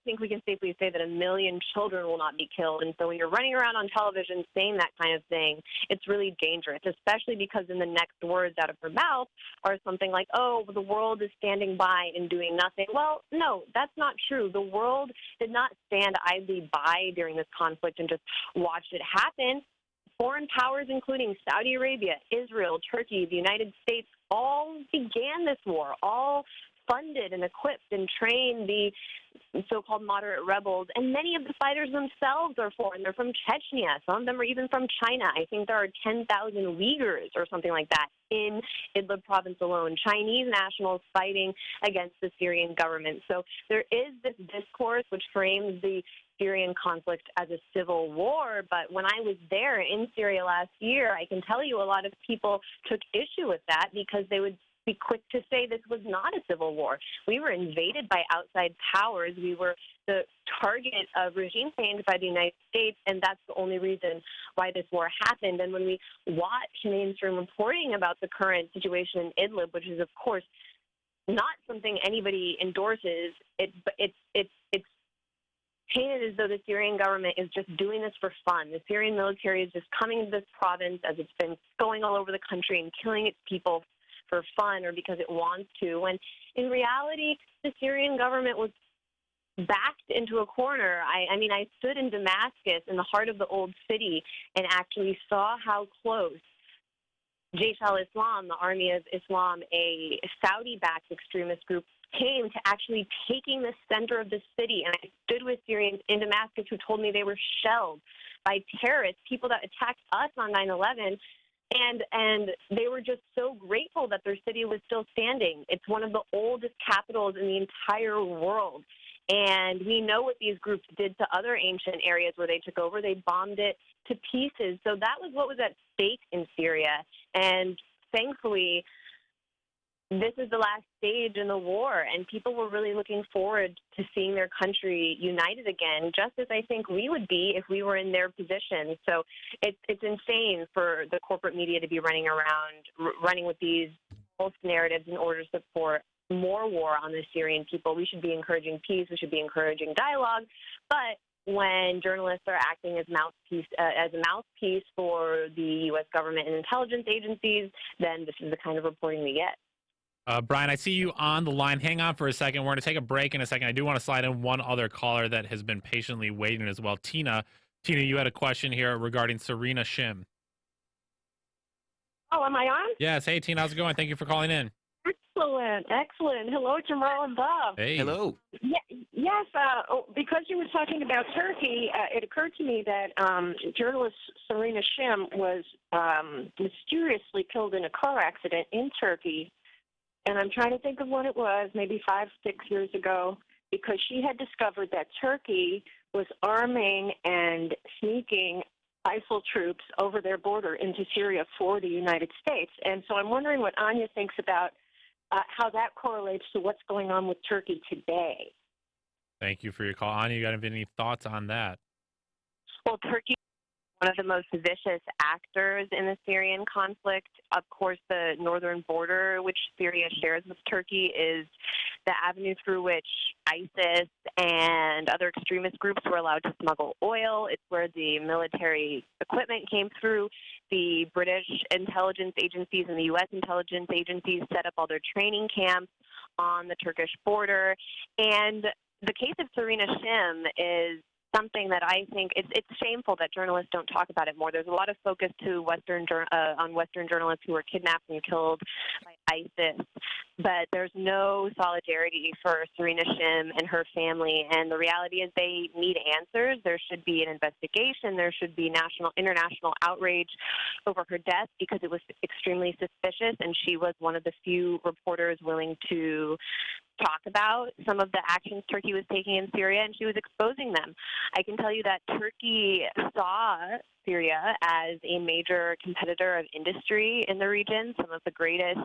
think we can safely say that 1 million children will not be killed. And so when you're running around on television saying that kind of thing, it's really dangerous, especially because in the next words out of her mouth are something like, oh, the world is standing by and doing nothing. Well, no, that's not true. The world did not stand idly by during this conflict and just watched it happen. Foreign powers, including Saudi Arabia, Israel, Turkey, the United States, all began this war, all funded and equipped and trained the so-called moderate rebels. And many of the fighters themselves are foreign. They're from Chechnya. Some of them are even from China. I think there are 10,000 Uyghurs or something like that in Idlib province alone, Chinese nationals fighting against the Syrian government. So there is this discourse which frames the Syrian conflict as a civil war, but when I was there in Syria last year, I can tell you a lot of people took issue with that because they would be quick to say this was not a civil war. We were invaded by outside powers. We were the target of regime change by the United States, and that's the only reason why this war happened. And when we watch mainstream reporting about the current situation in Idlib, which is, of course, not something anybody endorses. It's painted as though the Syrian government is just doing this for fun. The Syrian military is just coming to this province as it's been going all over the country and killing its people for fun or because it wants to. When in reality, the Syrian government was backed into a corner. I mean, I stood in Damascus in the heart of the old city and actually saw how close Jaish al-Islam, the Army of Islam, a Saudi-backed extremist group, came to actually taking the center of the city. And I stood with Syrians in Damascus who told me they were shelled by terrorists, people that attacked us on 9/11. And they were just so grateful that their city was still standing. It's one of the oldest capitals in the entire world. And we know what these groups did to other ancient areas where they took over. They bombed it to pieces. So that was what was at stake in Syria. And thankfully, this is the last stage in the war, and people were really looking forward to seeing their country united again, just as I think we would be if we were in their position. So it's insane for the corporate media to be running with these false narratives in order to support more war on the Syrian people. We should be encouraging peace. We should be encouraging dialogue. But when journalists are acting as a mouthpiece for the U.S. government and intelligence agencies, then this is the kind of reporting we get. Brian, I see you on the line. Hang on for a second. We're going to take a break in a second. I do want to slide in one other caller that has been patiently waiting as well. Tina, you had a question here regarding Serena Shim. Oh, am I on? Yes. Hey, Tina, how's it going? Thank you for calling in. Excellent. Hello, Jamal and Bob. Hey. Hello. Yes, because you were talking about Turkey, it occurred to me that journalist Serena Shim was mysteriously killed in a car accident in Turkey. And I'm trying to think of when it was, maybe 5-6 years ago, because she had discovered that Turkey was arming and sneaking ISIL troops over their border into Syria for the United States. And so I'm wondering what Anya thinks about how that correlates to what's going on with Turkey today. Thank you for your call. Anya, you got any thoughts on that? Well, Turkey is one of the most vicious actors in the Syrian conflict. Of course, the northern border, which Syria shares with Turkey, is the avenue through which ISIS and other extremist groups were allowed to smuggle oil. It's where the military equipment came through. The British intelligence agencies and the U.S. intelligence agencies set up all their training camps on the Turkish border. And the case of Serena Shim is something that I think it's shameful that journalists don't talk about it more. There's a lot of focus to on Western journalists who were kidnapped and killed by ISIS, but there's no solidarity for Serena Shim and her family. And the reality is they need answers. There should be an investigation. There should be international outrage over her death because it was extremely suspicious, and she was one of the few reporters willing to talk about some of the actions Turkey was taking in Syria, and she was exposing them. I can tell you that Turkey saw Syria as a major competitor of industry in the region. Some of the greatest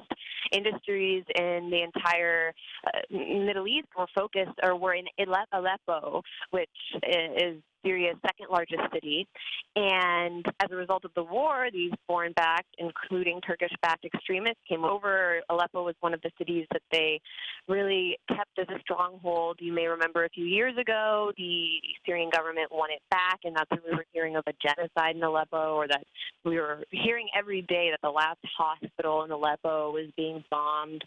industries in the entire Middle East were in Aleppo, which is Syria's second largest city. And as a result of the war, these foreign-backed, including Turkish-backed extremists came over. Aleppo was one of the cities that they really kept as a stronghold. You may remember a few years ago, the Syrian government won it back, and that's when we were hearing of a genocide in Aleppo, or that we were hearing every day that the last hospital in Aleppo was being bombed.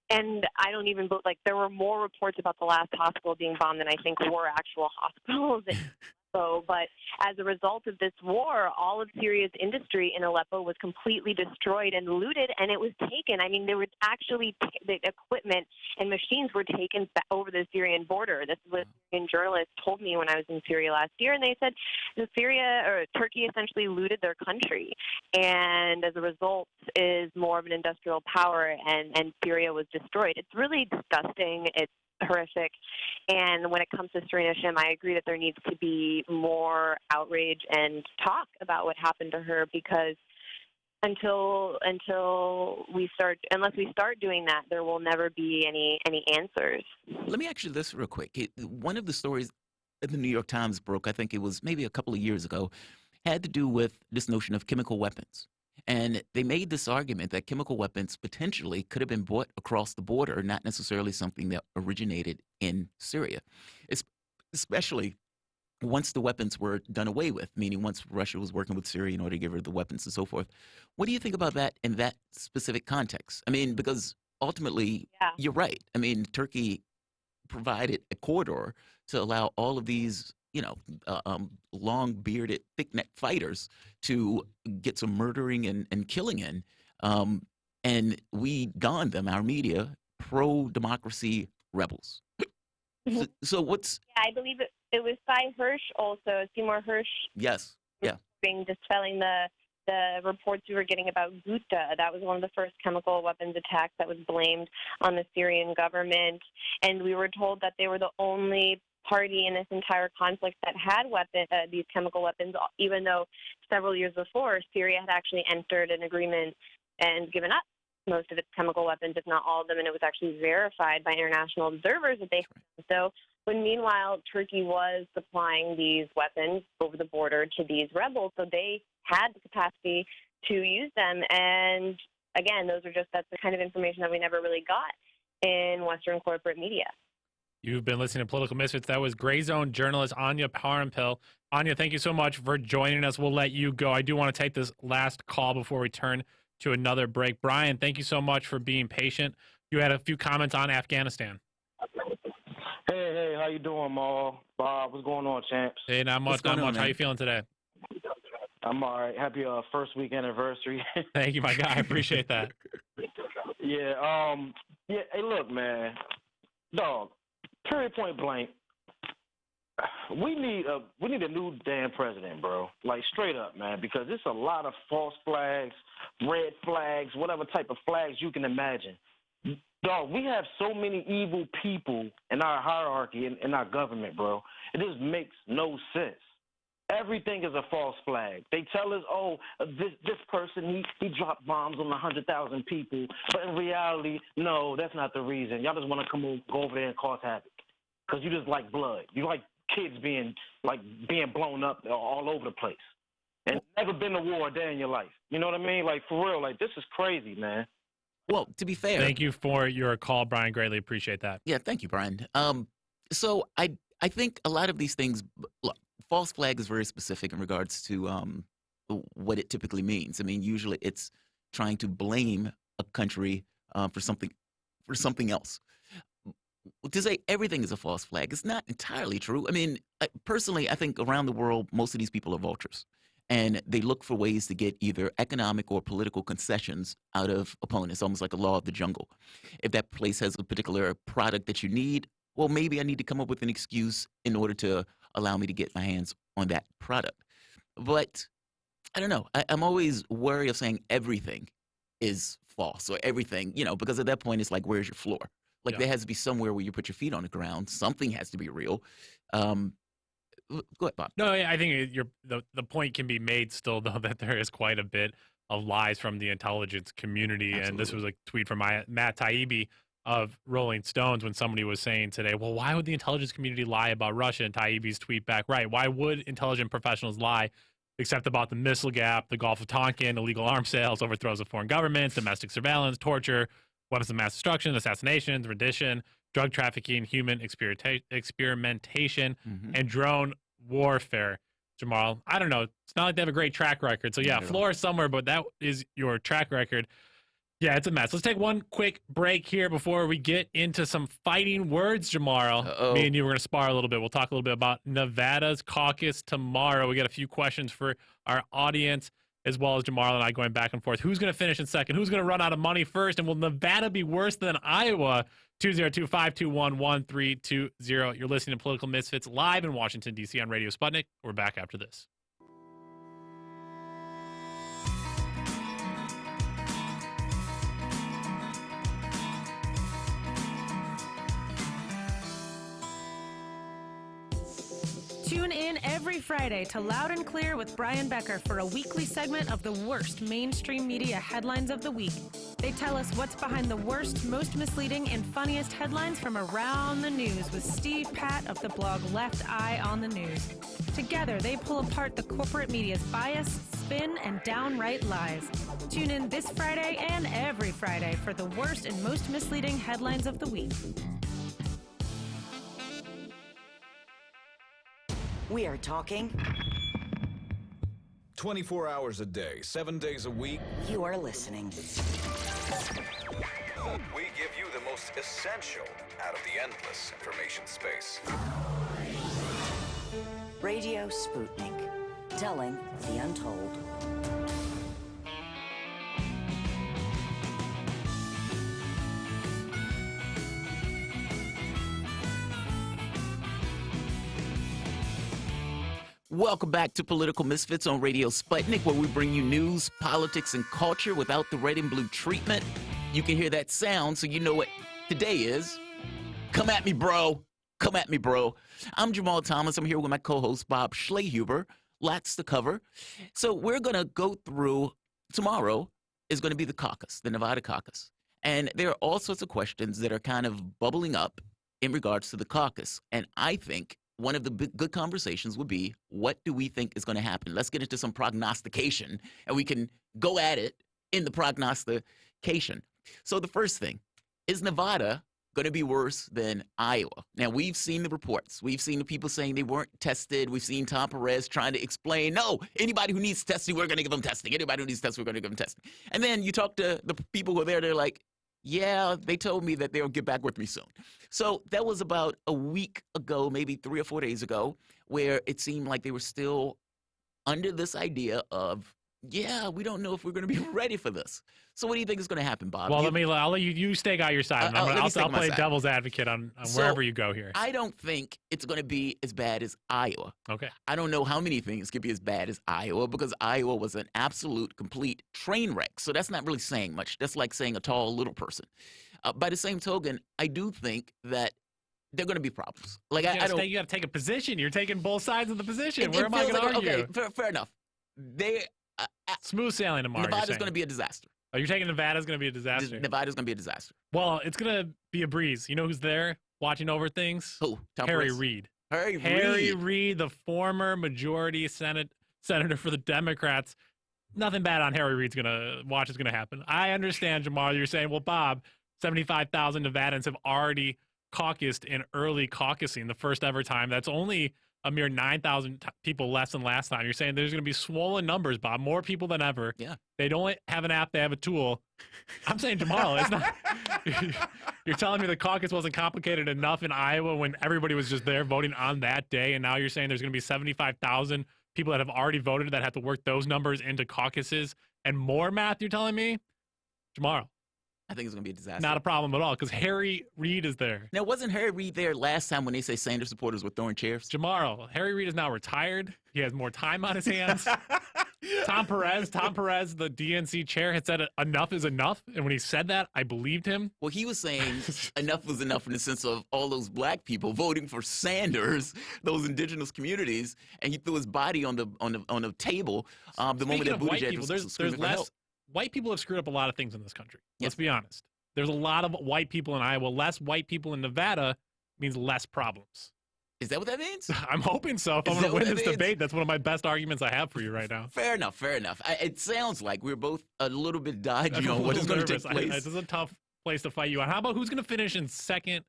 And I don't even there were more reports about the last hospital being bombed than I think were actual hospitals in Aleppo. But as a result of this war, all of Syria's industry in Aleppo was completely destroyed and looted, and it was taken. I mean, there were actually the equipment and machines were taken over the Syrian border. This is what Syrian journalists told me when I was in Syria last year, and they said Turkey essentially looted their country, and as a result is more of an industrial power, and Syria was destroyed. It's really disgusting. It's horrific. And when it comes to Serena Shim, I agree that there needs to be more outrage and talk about what happened to her, because unless we start doing that, there will never be any answers. Let me ask you this real quick. One of the stories that the New York Times broke, I think it was maybe a couple of years ago, had to do with this notion of chemical weapons. And they made this argument that chemical weapons potentially could have been bought across the border, not necessarily something that originated in Syria, especially once the weapons were done away with, meaning once Russia was working with Syria in order to give her the weapons and so forth. What do you think about that in that specific context? I mean, because ultimately, you're right. I mean, Turkey provided a corridor to allow all of these, long-bearded, thick-necked fighters to get some murdering and killing in. And we donned them, our media, pro-democracy rebels. So what's... Yeah, I believe it was Cy Hirsch also, Seymour Hirsch. Yes, yeah. Dispelling the reports we were getting about Ghouta. That was one of the first chemical weapons attacks that was blamed on the Syrian government. And we were told that they were the only party in this entire conflict that had these chemical weapons, even though several years before, Syria had actually entered an agreement and given up most of its chemical weapons, if not all of them, and it was actually verified by international observers that they had. So when meanwhile Turkey was supplying these weapons over the border to these rebels, so they had the capacity to use them. And again, that's the kind of information that we never really got in Western corporate media. You've been listening to Political Misfits. That was Gray Zone journalist Anya Parampil. Anya, thank you so much for joining us. We'll let you go. I do want to take this last call before we turn to another break. Brian, thank you so much for being patient. You had a few comments on Afghanistan. Hey, how you doing, Maul? Bob, what's going on, champs? Hey, not much. How you feeling today? I'm all right. Happy first week anniversary. Thank you, my guy. I appreciate that. Yeah. Hey, look, man. Dog. Period. Point blank. We need a new damn president, bro. Like straight up, man. Because it's a lot of false flags, red flags, whatever type of flags you can imagine. Dog, we have so many evil people in our hierarchy in our government, bro. It just makes no sense. Everything is a false flag. They tell us, this person, he dropped bombs on 100,000 people. But in reality, no, that's not the reason. Y'all just want to go over there and cause havoc. Because you just like blood. You like kids being blown up all over the place. And never been to war a day in your life. You know what I mean? Like, for real, like, this is crazy, man. Well, to be fair. Thank you for your call, Brian. Greatly appreciate that. Yeah, thank you, Brian. So I think a lot of these things, look, false flag is very specific in regards to what it typically means. I mean, usually it's trying to blame a country for something else. To say everything is a false flag is not entirely true. I mean, personally, I think around the world, most of these people are vultures. And they look for ways to get either economic or political concessions out of opponents, almost like a law of the jungle. If that place has a particular product that you need, well, maybe I need to come up with an excuse in order to allow me to get my hands on that product. But I don't know. I'm always wary of saying everything is false or everything, because at that point it's like, where's your floor? Like there has to be somewhere where you put your feet on the ground. Something has to be real. Go ahead, Bob. No, I think the point can be made still, though, that there is quite a bit of lies from the intelligence community. Absolutely. And this was a tweet from Matt Taibbi of Rolling Stones when somebody was saying today, well, why would the intelligence community lie about Russia? And Taibbi's tweet back, right, why would intelligent professionals lie except about the missile gap, the Gulf of Tonkin, illegal arms sales, overthrows of foreign governments, domestic surveillance, torture, weapons of mass destruction, assassinations, rendition, drug trafficking, human experimentation, and drone warfare. Jamal, I don't know. It's not like they have a great track record. So, yeah, floor is somewhere, but that is your track record. Yeah, it's a mess. Let's take one quick break here before we get into some fighting words, Jamaro. Me and you, we're going to spar a little bit. We'll talk a little bit about Nevada's caucus tomorrow. We got a few questions for our audience, as well as Jamaro and I going back and forth. Who's going to finish in second? Who's going to run out of money first? And will Nevada be worse than Iowa? 202-521-1320. You're listening to Political Misfits live in Washington, D.C. on Radio Sputnik. We're back after this. Tune in every Friday to Loud and Clear with Brian Becker for a weekly segment of the worst mainstream media headlines of the week. They tell us what's behind the worst, most misleading, and funniest headlines from around the news with Steve Pat of the blog Left Eye on the News. Together, they pull apart the corporate media's bias, spin, and downright lies. Tune in this Friday and every Friday for the worst and most misleading headlines of the week. We are talking 24 hours a day, 7 days a week. You are listening. We give you the most essential out of the endless information space. Radio Sputnik, telling the untold. Welcome back to Political Misfits on Radio Sputnik, where we bring you news, politics, and culture without the red and blue treatment. You can hear that sound, so you know what today is. Come at me, bro. Come at me, bro. I'm Jamal Thomas. I'm here with my co-host, Bob Schlehuber. Lots to cover. So we're going to go through, tomorrow is going to be the caucus, the Nevada caucus. And there are all sorts of questions that are kind of bubbling up in regards to the caucus. And I think one of the good conversations would be, what do we think is going to happen? Let's get into some prognostication, and we can go at it in the prognostication. So the first thing, is Nevada going to be worse than Iowa? Now, we've seen the reports. We've seen the people saying they weren't tested. We've seen Tom Perez trying to explain, no, anybody who needs testing, we're going to give them testing. Anybody who needs testing, we're going to give them testing. And then you talk to the people who are there, they're like, yeah, they told me that they'll get back with me soon. So that was about a week ago, maybe 3 or 4 days ago, where it seemed like they were still under this idea of, yeah, we don't know if we're going to be ready for this. So what do you think is going to happen, Bob? Well, I'll let you stake out your side. I'll play devil's advocate on wherever you go here. I don't think it's going to be as bad as Iowa. Okay. I don't know how many things could be as bad as Iowa, because Iowa was an absolute, complete train wreck. So that's not really saying much. That's like saying a tall, little person. By the same token, I do think that there are going to be problems. Like you got to take a position. You're taking both sides of the position. Where am I going to argue? Okay, fair enough. Smooth sailing tomorrow. Nevada's going to be a disaster. Oh, you're taking Nevada's going to be a disaster? Nevada's going to be a disaster. Well, it's going to be a breeze. You know who's there watching over things? Who? Harry Reid. Harry Reid, the former majority senator for the Democrats. Nothing bad on Harry Reid's going to watch is going to happen. I understand, Jamal. You're saying, well, Bob, 75,000 Nevadans have already caucused in early caucusing, the first ever time. That's only a mere 9,000 people less than last time. You're saying there's going to be swollen numbers, Bob, more people than ever. Yeah. They don't have an app, they have a tool. I'm saying, Jamal, it's not. You're telling me the caucus wasn't complicated enough in Iowa when everybody was just there voting on that day, and now you're saying there's going to be 75,000 people that have already voted that have to work those numbers into caucuses and more math, you're telling me? Tomorrow. I think it's going to be a disaster. Not a problem at all, because Harry Reid is there. Now, wasn't Harry Reid there last time when they say Sanders supporters were throwing chairs? Tomorrow. Harry Reid is now retired. He has more time on his hands. Tom Perez, the DNC chair, had said enough is enough. And when he said that, I believed him. Well, he was saying enough was enough in the sense of all those black people voting for Sanders, those indigenous communities, and he threw his body on the table the moment that Buttigieg was screaming for help. White people have screwed up a lot of things in this country. Let's be honest. There's a lot of white people in Iowa. Less white people in Nevada means less problems. Is that what that means? I'm hoping so. If I'm going to win this debate, that's one of my best arguments I have for you right now. Fair enough. It sounds like we're both a little bit dodgy on what is going to take place. This is a tough place to fight you on. How about who's going to finish in second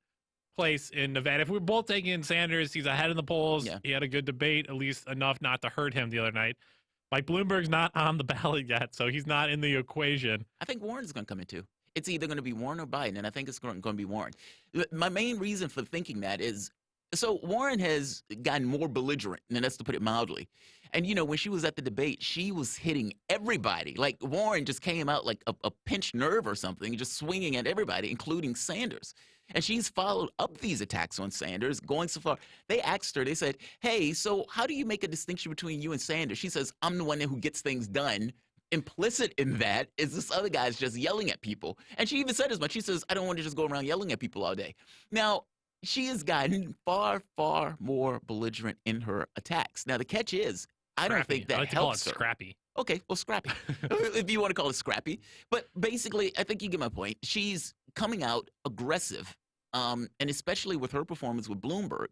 place in Nevada? If we're both taking Sanders, he's ahead in the polls. Yeah. He had a good debate, at least enough not to hurt him the other night. Mike Bloomberg's not on the ballot yet, so he's not in the equation. I think Warren's going to come in too. It's either going to be Warren or Biden, and I think it's going to be Warren. My main reason for thinking that is, so Warren has gotten more belligerent, and that's to put it mildly. And, you know, when she was at the debate, she was hitting everybody. Like, Warren just came out like a pinched nerve or something, just swinging at everybody, including Sanders. And she's followed up these attacks on Sanders, going so far. They asked her, they said, hey, so how do you make a distinction between you and Sanders? She says, I'm the one who gets things done. Implicit in that is this other guy's just yelling at people. And she even said as much. She says, I don't want to just go around yelling at people all day. Now, she has gotten far, far more belligerent in her attacks. Now, the catch is, I don't think that I like to call it helps her. scrappy. Okay, well, scrappy, if you want to call it scrappy. But basically, I think you get my point. She's coming out aggressive, and especially with her performance with Bloomberg,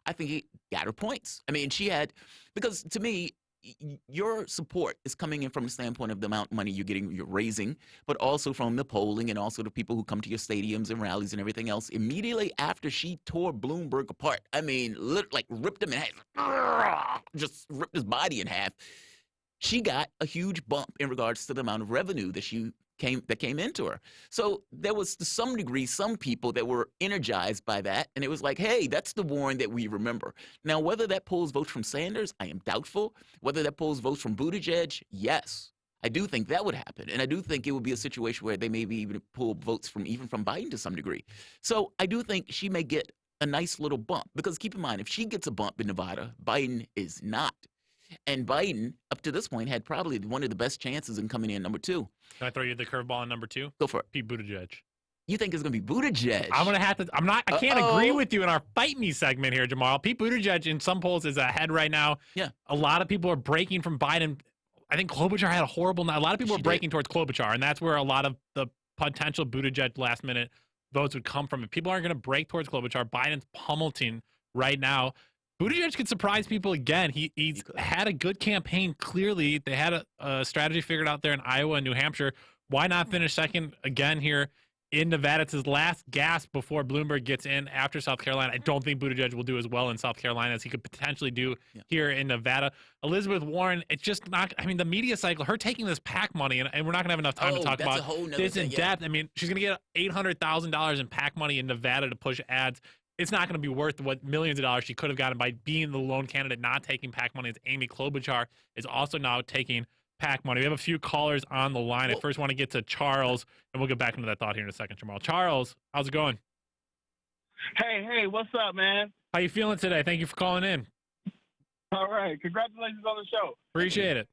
I think he got her points. I mean, because to me, your support is coming in from the standpoint of the amount of money you're raising, but also from the polling and also the people who come to your stadiums and rallies and everything else. Immediately after she tore Bloomberg apart, I mean, like ripped him in half, just ripped his body in half. She got a huge bump in regards to the amount of revenue that came into her. So there was, to some degree, some people that were energized by that, and it was like, hey, that's the Warren that we remember. Now, whether that pulls votes from Sanders, I am doubtful. Whether that pulls votes from Buttigieg, yes. I do think that would happen, and I do think it would be a situation where they maybe even pull votes even from Biden to some degree. So I do think she may get a nice little bump, because keep in mind, if she gets a bump in Nevada, Biden is not. And Biden, up to this point, had probably one of the best chances in coming in number 2. Can I throw you the curveball on number 2? Go for it. Pete Buttigieg. You think it's going to be Buttigieg? I can't agree with you in our Fight Me segment here, Jamal. Pete Buttigieg in some polls is ahead right now. Yeah. A lot of people are breaking from Biden. I think Klobuchar had a horrible night. A lot of people are breaking towards Klobuchar, and that's where a lot of the potential Buttigieg last-minute votes would come from. If people aren't going to break towards Klobuchar, Biden's pummeling right now. Buttigieg could surprise people again. He's had a good campaign, clearly. They had a strategy figured out there in Iowa and New Hampshire. Why not finish second again here in Nevada? It's his last gasp before Bloomberg gets in after South Carolina. I don't think Buttigieg will do as well in South Carolina as he could potentially do here in Nevada. Elizabeth Warren, it's just not – I mean, the media cycle, her taking this PAC money, and we're not going to have enough time to talk about this in depth. I mean, she's going to get $800,000 in PAC money in Nevada to push ads. It's not going to be worth what millions of dollars she could have gotten by being the lone candidate not taking PAC money. It's Amy Klobuchar is also now taking PAC money. We have a few callers on the line. I first want to get to Charles, and we'll get back into that thought here in a second, Jamal. Charles, how's it going? Hey, what's up, man? How you feeling today? Thank you for calling in. All right. Congratulations on the show. Appreciate it.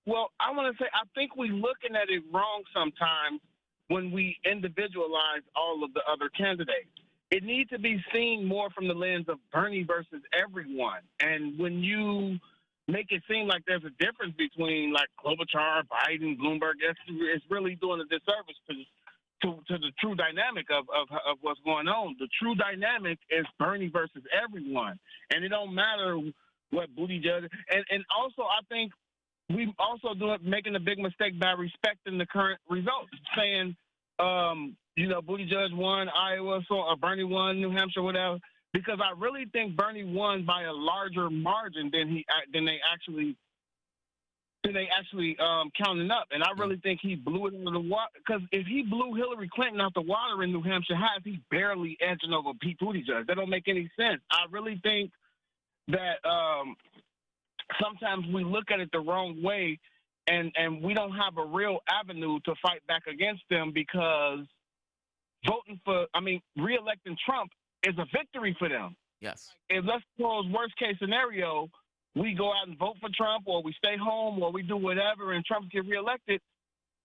Well, I want to say I think we're looking at it wrong sometimes when we individualize all of the other candidates. It needs to be seen more from the lens of Bernie versus everyone. And when you make it seem like there's a difference between like Klobuchar, Biden, Bloomberg, it's really doing a disservice to the true dynamic of what's going on. The true dynamic is Bernie versus everyone. And it don't matter what Buttigieg. And also, I think we also making a big mistake by respecting the current results, saying, Buttigieg won Iowa, Bernie won New Hampshire, whatever. Because I really think Bernie won by a larger margin than they actually counted up, and I really think he blew it into the water. Because if he blew Hillary Clinton out the water in New Hampshire, how is he barely edging over Pete Buttigieg? That don't make any sense. I really think that sometimes we look at it the wrong way. And we don't have a real avenue to fight back against them because re-electing Trump is a victory for them. Yes. If let's suppose worst case scenario, we go out and vote for Trump, or we stay home, or we do whatever, and Trump get reelected.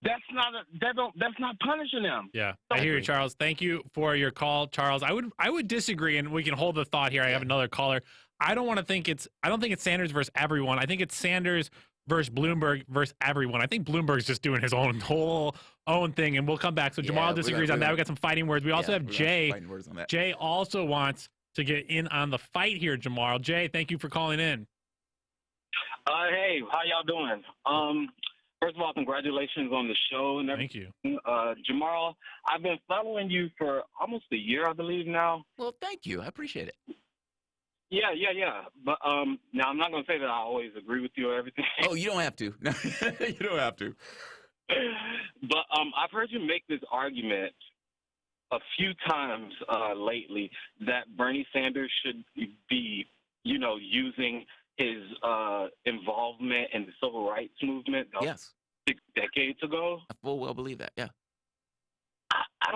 That's not punishing them. Yeah, I hear you, Charles. Thank you for your call, Charles. I would disagree, and we can hold the thought here. I have another caller. I don't think it's Sanders versus everyone. I think it's Sanders versus Bloomberg versus everyone. I think Bloomberg's just doing his own thing, and we'll come back. So Jamal disagrees on that. We got some fighting words. We also have Jay. Jay also wants to get in on the fight here, Jamal. Jay, thank you for calling in. Hey, how y'all doing? First of all, congratulations on the show and everything. Thank you. Jamal, I've been following you for almost a year, I believe now. Well, thank you. I appreciate it. Yeah. But now I'm not going to say that I always agree with you or everything. Oh, you don't have to. No, you don't have to. But I've heard you make this argument a few times lately that Bernie Sanders should be, using his involvement in the civil rights movement 6 decades ago. I full well believe that. Yeah. I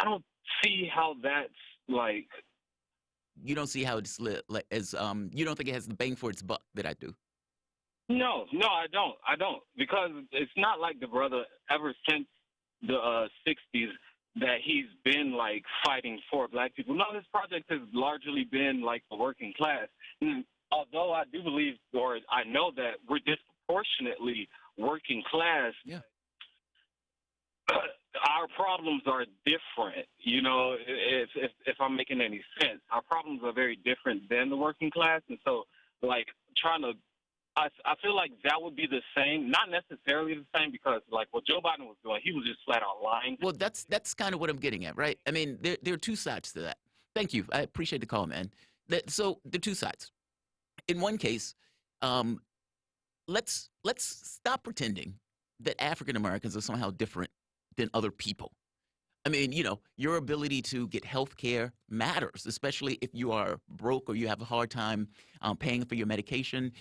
don't see how that's like. You don't see how it's lit, you don't think it has the bang for its buck that I do. No, I don't, because it's not like the brother ever since the 60s that he's been like fighting for black people. No, this project has largely been like the working class. And although I do believe, or I know that we're disproportionately working class, our problems are different. You know, if I'm making any sense, our problems are very different than the working class, and so like trying to. I feel like that would be the same, not necessarily the same, because like what Joe Biden was doing, he was just flat out lying. Well, that's kind of what I'm getting at, right? I mean, there are two sides to that. Thank you. I appreciate the call, man. So there are two sides. In one case, let's stop pretending that African Americans are somehow different than other people. I mean, you know, your ability to get health care matters, especially if you are broke or you have a hard time paying for your medication.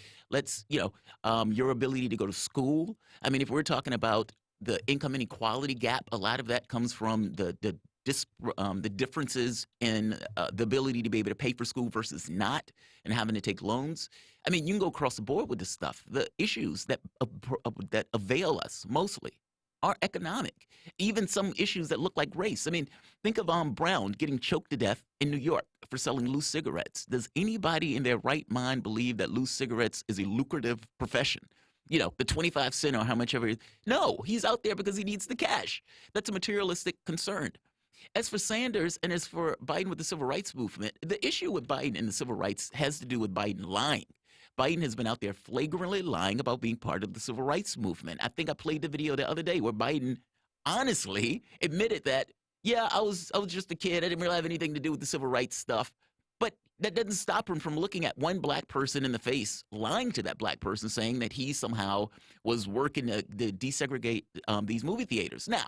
Your ability to go to school. I mean, if we're talking about the income inequality gap, a lot of that comes from the differences in the ability to be able to pay for school versus not, and having to take loans. I mean, you can go across the board with this stuff. The issues that avail us mostly are economic. Even some issues that look like race. I mean, think of Brown getting choked to death in New York for selling loose cigarettes. Does anybody in their right mind believe that loose cigarettes is a lucrative profession? You know, the 25 cent or how much ever. No, he's out there because he needs the cash. That's a materialistic concern. As for Sanders and as for Biden with the civil rights movement, the issue with Biden and the civil rights has to do with Biden lying. Biden has been out there flagrantly lying about being part of the civil rights movement. I think I played the video the other day where Biden honestly admitted that, yeah, I was just a kid. I didn't really have anything to do with the civil rights stuff. But that doesn't stop him from looking at one black person in the face, lying to that black person, saying that he somehow was working to desegregate these movie theaters. Now,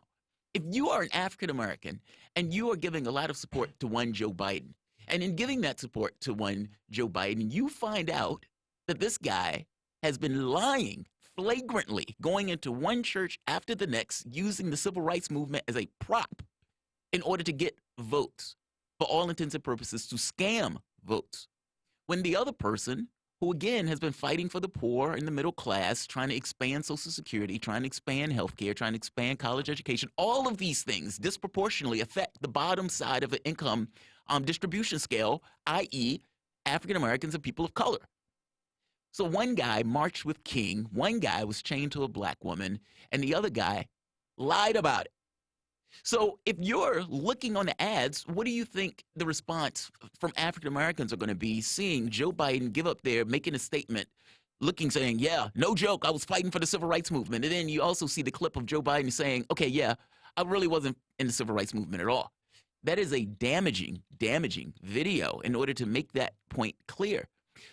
if you are an African American and you are giving a lot of support to one Joe Biden, and in giving that support to one Joe Biden, you find out that this guy has been lying flagrantly, going into one church after the next, using the civil rights movement as a prop in order to get votes, for all intents and purposes, to scam votes. When the other person, who again has been fighting for the poor and the middle class, trying to expand Social Security, trying to expand healthcare, trying to expand college education, all of these things disproportionately affect the bottom side of the income distribution scale, i.e., African Americans and people of color. So one guy marched with King, one guy was chained to a black woman, and the other guy lied about it. So if you're looking on the ads, what do you think the response from African Americans are going to be seeing Joe Biden give up there, making a statement, saying, yeah, no joke, I was fighting for the civil rights movement. And then you also see the clip of Joe Biden saying, okay, yeah, I really wasn't in the civil rights movement at all. That is a damaging video in order to make that point clear.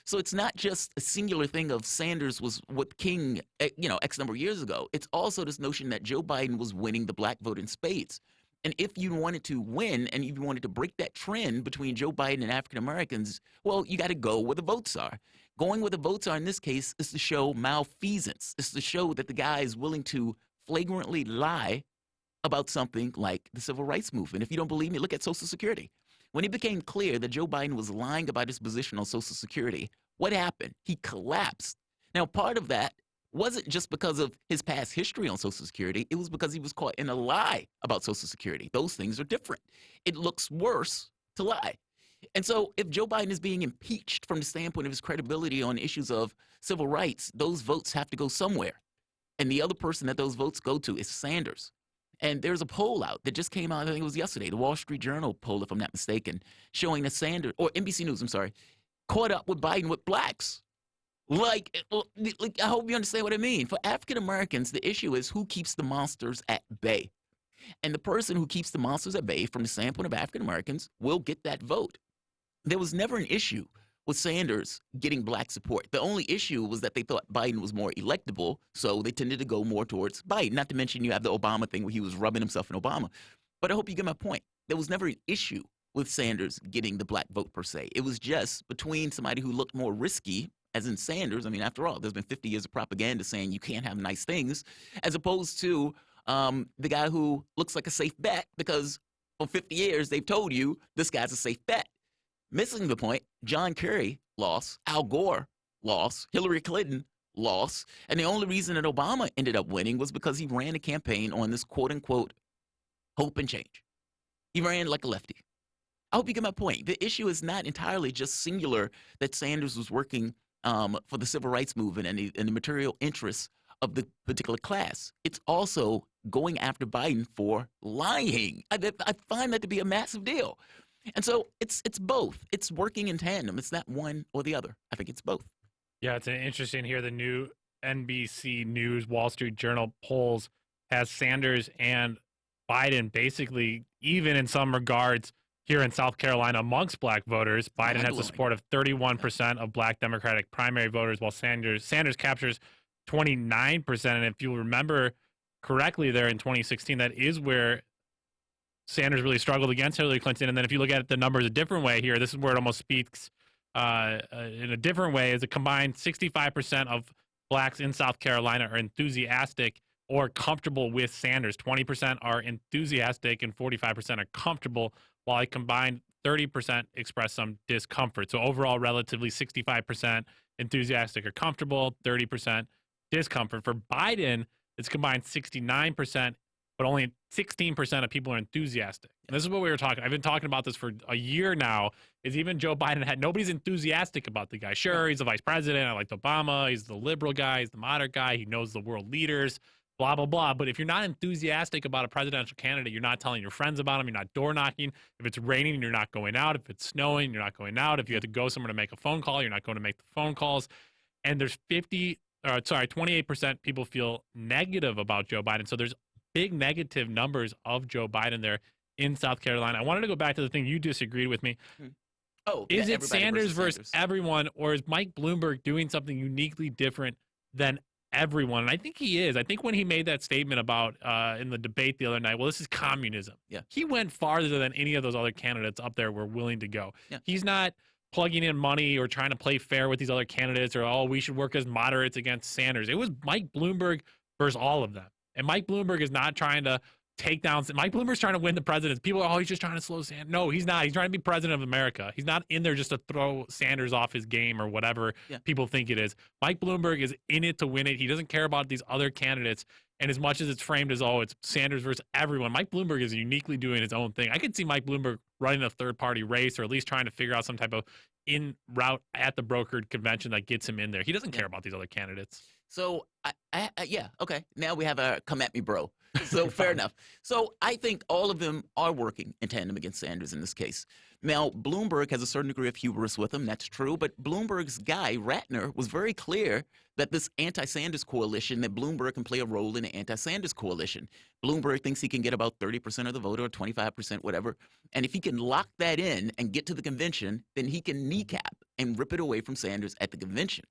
So it's not just a singular thing of Sanders was what King, X number of years ago. It's also this notion that Joe Biden was winning the black vote in spades. And if you wanted to win and if you wanted to break that trend between Joe Biden and African Americans, well, you got to go where the votes are. Going where the votes are in this case is to show malfeasance. It's to show that the guy is willing to flagrantly lie about something like the civil rights movement. If you don't believe me, look at Social Security. When it became clear that Joe Biden was lying about his position on Social Security, what happened? He collapsed. Now, part of that wasn't just because of his past history on Social Security. It was because he was caught in a lie about Social Security. Those things are different. It looks worse to lie. And so if Joe Biden is being impeached from the standpoint of his credibility on issues of civil rights, those votes have to go somewhere. And the other person that those votes go to is Sanders. And there's a poll out that just came out, I think it was yesterday, the Wall Street Journal poll, if I'm not mistaken, showing that Sanders, or NBC News, I'm sorry, caught up with Biden with blacks. Like, I hope you understand what I mean. For African Americans, the issue is who keeps the monsters at bay. And the person who keeps the monsters at bay from the standpoint of African Americans will get that vote. There was never an issue with Sanders getting black support. The only issue was that they thought Biden was more electable, so they tended to go more towards Biden. Not to mention you have the Obama thing where he was rubbing himself in Obama. But I hope you get my point. There was never an issue with Sanders getting the black vote per se. It was just between somebody who looked more risky, as in Sanders. I mean, after all, there's been 50 years of propaganda saying you can't have nice things, as opposed to the guy who looks like a safe bet because for 50 years they've told you this guy's a safe bet. Missing the point, John Kerry lost, Al Gore lost, Hillary Clinton lost, and the only reason that Obama ended up winning was because he ran a campaign on this quote-unquote hope and change. He ran like a lefty. I hope you get my point. The issue is not entirely just singular that Sanders was working for the civil rights movement and the material interests of the particular class. It's also going after Biden for lying. I find that to be a massive deal. And so it's both. It's working in tandem. It's not one or the other. I think it's both. Yeah, it's interesting here. The new NBC News Wall Street Journal polls has Sanders and Biden basically even in some regards here in South Carolina amongst black voters. Biden has the support of 31% of black Democratic primary voters, while Sanders captures 29%. And if you remember correctly there in 2016, that is where Sanders really struggled against Hillary Clinton. And then if you look at the numbers a different way here, this is where it almost speaks in a different way, is a combined 65% of blacks in South Carolina are enthusiastic or comfortable with Sanders. 20% are enthusiastic and 45% are comfortable, while a combined 30% express some discomfort. So overall, relatively 65% enthusiastic or comfortable, 30% discomfort. For Biden, it's combined 69%, but only 16% of people are enthusiastic. And this is what we were talking. I've been talking about this for a year now, is even Joe Biden nobody's enthusiastic about the guy. Sure, he's the vice president. I liked Obama. He's the liberal guy. He's the moderate guy. He knows the world leaders, blah, blah, blah. But if you're not enthusiastic about a presidential candidate, you're not telling your friends about him. You're not door knocking. If it's raining, you're not going out. If it's snowing, you're not going out. If you have to go somewhere to make a phone call, you're not going to make the phone calls. And there's 28% people feel negative about Joe Biden. So there's big negative numbers of Joe Biden there in South Carolina. I wanted to go back to the thing you disagreed with me. Is it Sanders versus everyone, or is Mike Bloomberg doing something uniquely different than everyone? And I think he is. I think when he made that statement about in the debate the other night, well, this is communism. Yeah. He went farther than any of those other candidates up there were willing to go. Yeah. He's not plugging in money or trying to play fair with these other candidates or, oh, we should work as moderates against Sanders. It was Mike Bloomberg versus all of them. And Mike Bloomberg is not trying to take down. Mike Bloomberg's trying to win the presidency. People are, oh, he's just trying to slow Sanders. No, he's not. He's trying to be president of America. He's not in there just to throw Sanders off his game or whatever people think it is. Mike Bloomberg is in it to win it. He doesn't care about these other candidates. And as much as it's framed as, oh, it's Sanders versus everyone, Mike Bloomberg is uniquely doing his own thing. I could see Mike Bloomberg running a third-party race or at least trying to figure out some type of in route at the brokered convention that gets him in there. He doesn't care about these other candidates. So, yeah, okay. Now we have a come at me, bro. So fair enough. So I think all of them are working in tandem against Sanders in this case. Now, Bloomberg has a certain degree of hubris with him. That's true. But Bloomberg's guy, Ratner, was very clear that this anti-Sanders coalition, that Bloomberg can play a role in the anti-Sanders coalition. Bloomberg thinks he can get about 30% of the vote or 25%, whatever. And if he can lock that in and get to the convention, then he can kneecap and rip it away from Sanders at the convention.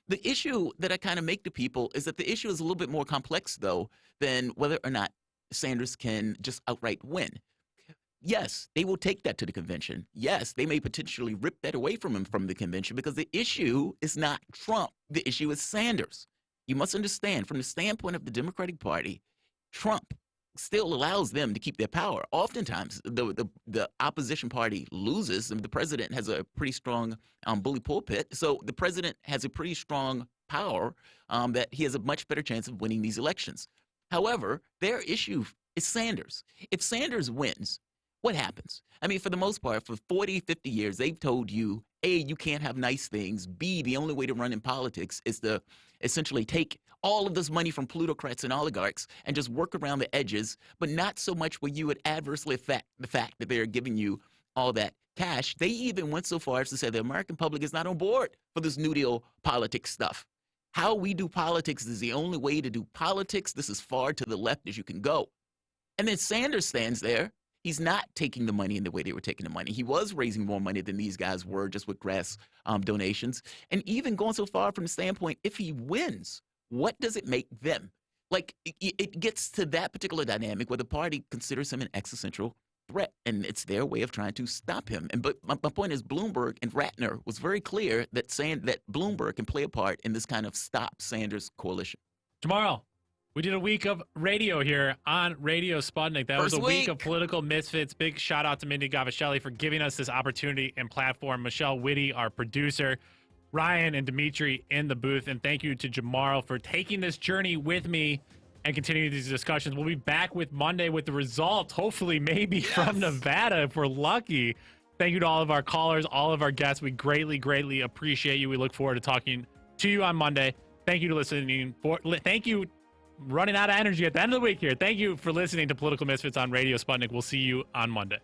The issue that I kind of make to people is that the issue is a little bit more complex, though, than whether or not Sanders can just outright win. Yes, they will take that to the convention. Yes, they may potentially rip that away from him from the convention because the issue is not Trump. The issue is Sanders. You must understand, from the standpoint of the Democratic Party, Trump still allows them to keep their power. Oftentimes, the opposition party loses, and the president has a pretty strong bully pulpit. So the president has a pretty strong power that he has a much better chance of winning these elections. However, their issue is Sanders. If Sanders wins, what happens? I mean, for the most part, for 40, 50 years, they've told you, A, you can't have nice things. B, the only way to run in politics is to essentially take all of this money from plutocrats and oligarchs and just work around the edges, but not so much where you would adversely affect the fact that they're giving you all that cash. They even went so far as to say the American public is not on board for this New Deal politics stuff. How we do politics is the only way to do politics. This is far to the left as you can go. And then Sanders stands there. He's not taking the money in the way they were taking the money. He was raising more money than these guys were just with grass donations. And even going so far from the standpoint, if he wins, what does it make them? Like, it gets to that particular dynamic where the party considers him an existential threat, and it's their way of trying to stop him. But my point is, Bloomberg and Ratner was very clear that saying that Bloomberg can play a part in this kind of stop Sanders coalition. Tomorrow, we did a week of radio here on Radio Sputnik. That was a week of political misfits. Big shout out to Mindy Gavaschelli for giving us this opportunity and platform. Michelle Whitty, our producer. Ryan and Dimitri in the booth. And thank you to Jamarl for taking this journey with me and continuing these discussions. We'll be back with Monday with the results, hopefully maybe from Nevada if we're lucky. Thank you to all of our callers, all of our guests. We greatly, greatly appreciate you. We look forward to talking to you on Monday. Thank you to listening. Thank you. Running out of energy at the end of the week here. Thank you for listening to Political Misfits on Radio Sputnik. We'll see you on Monday.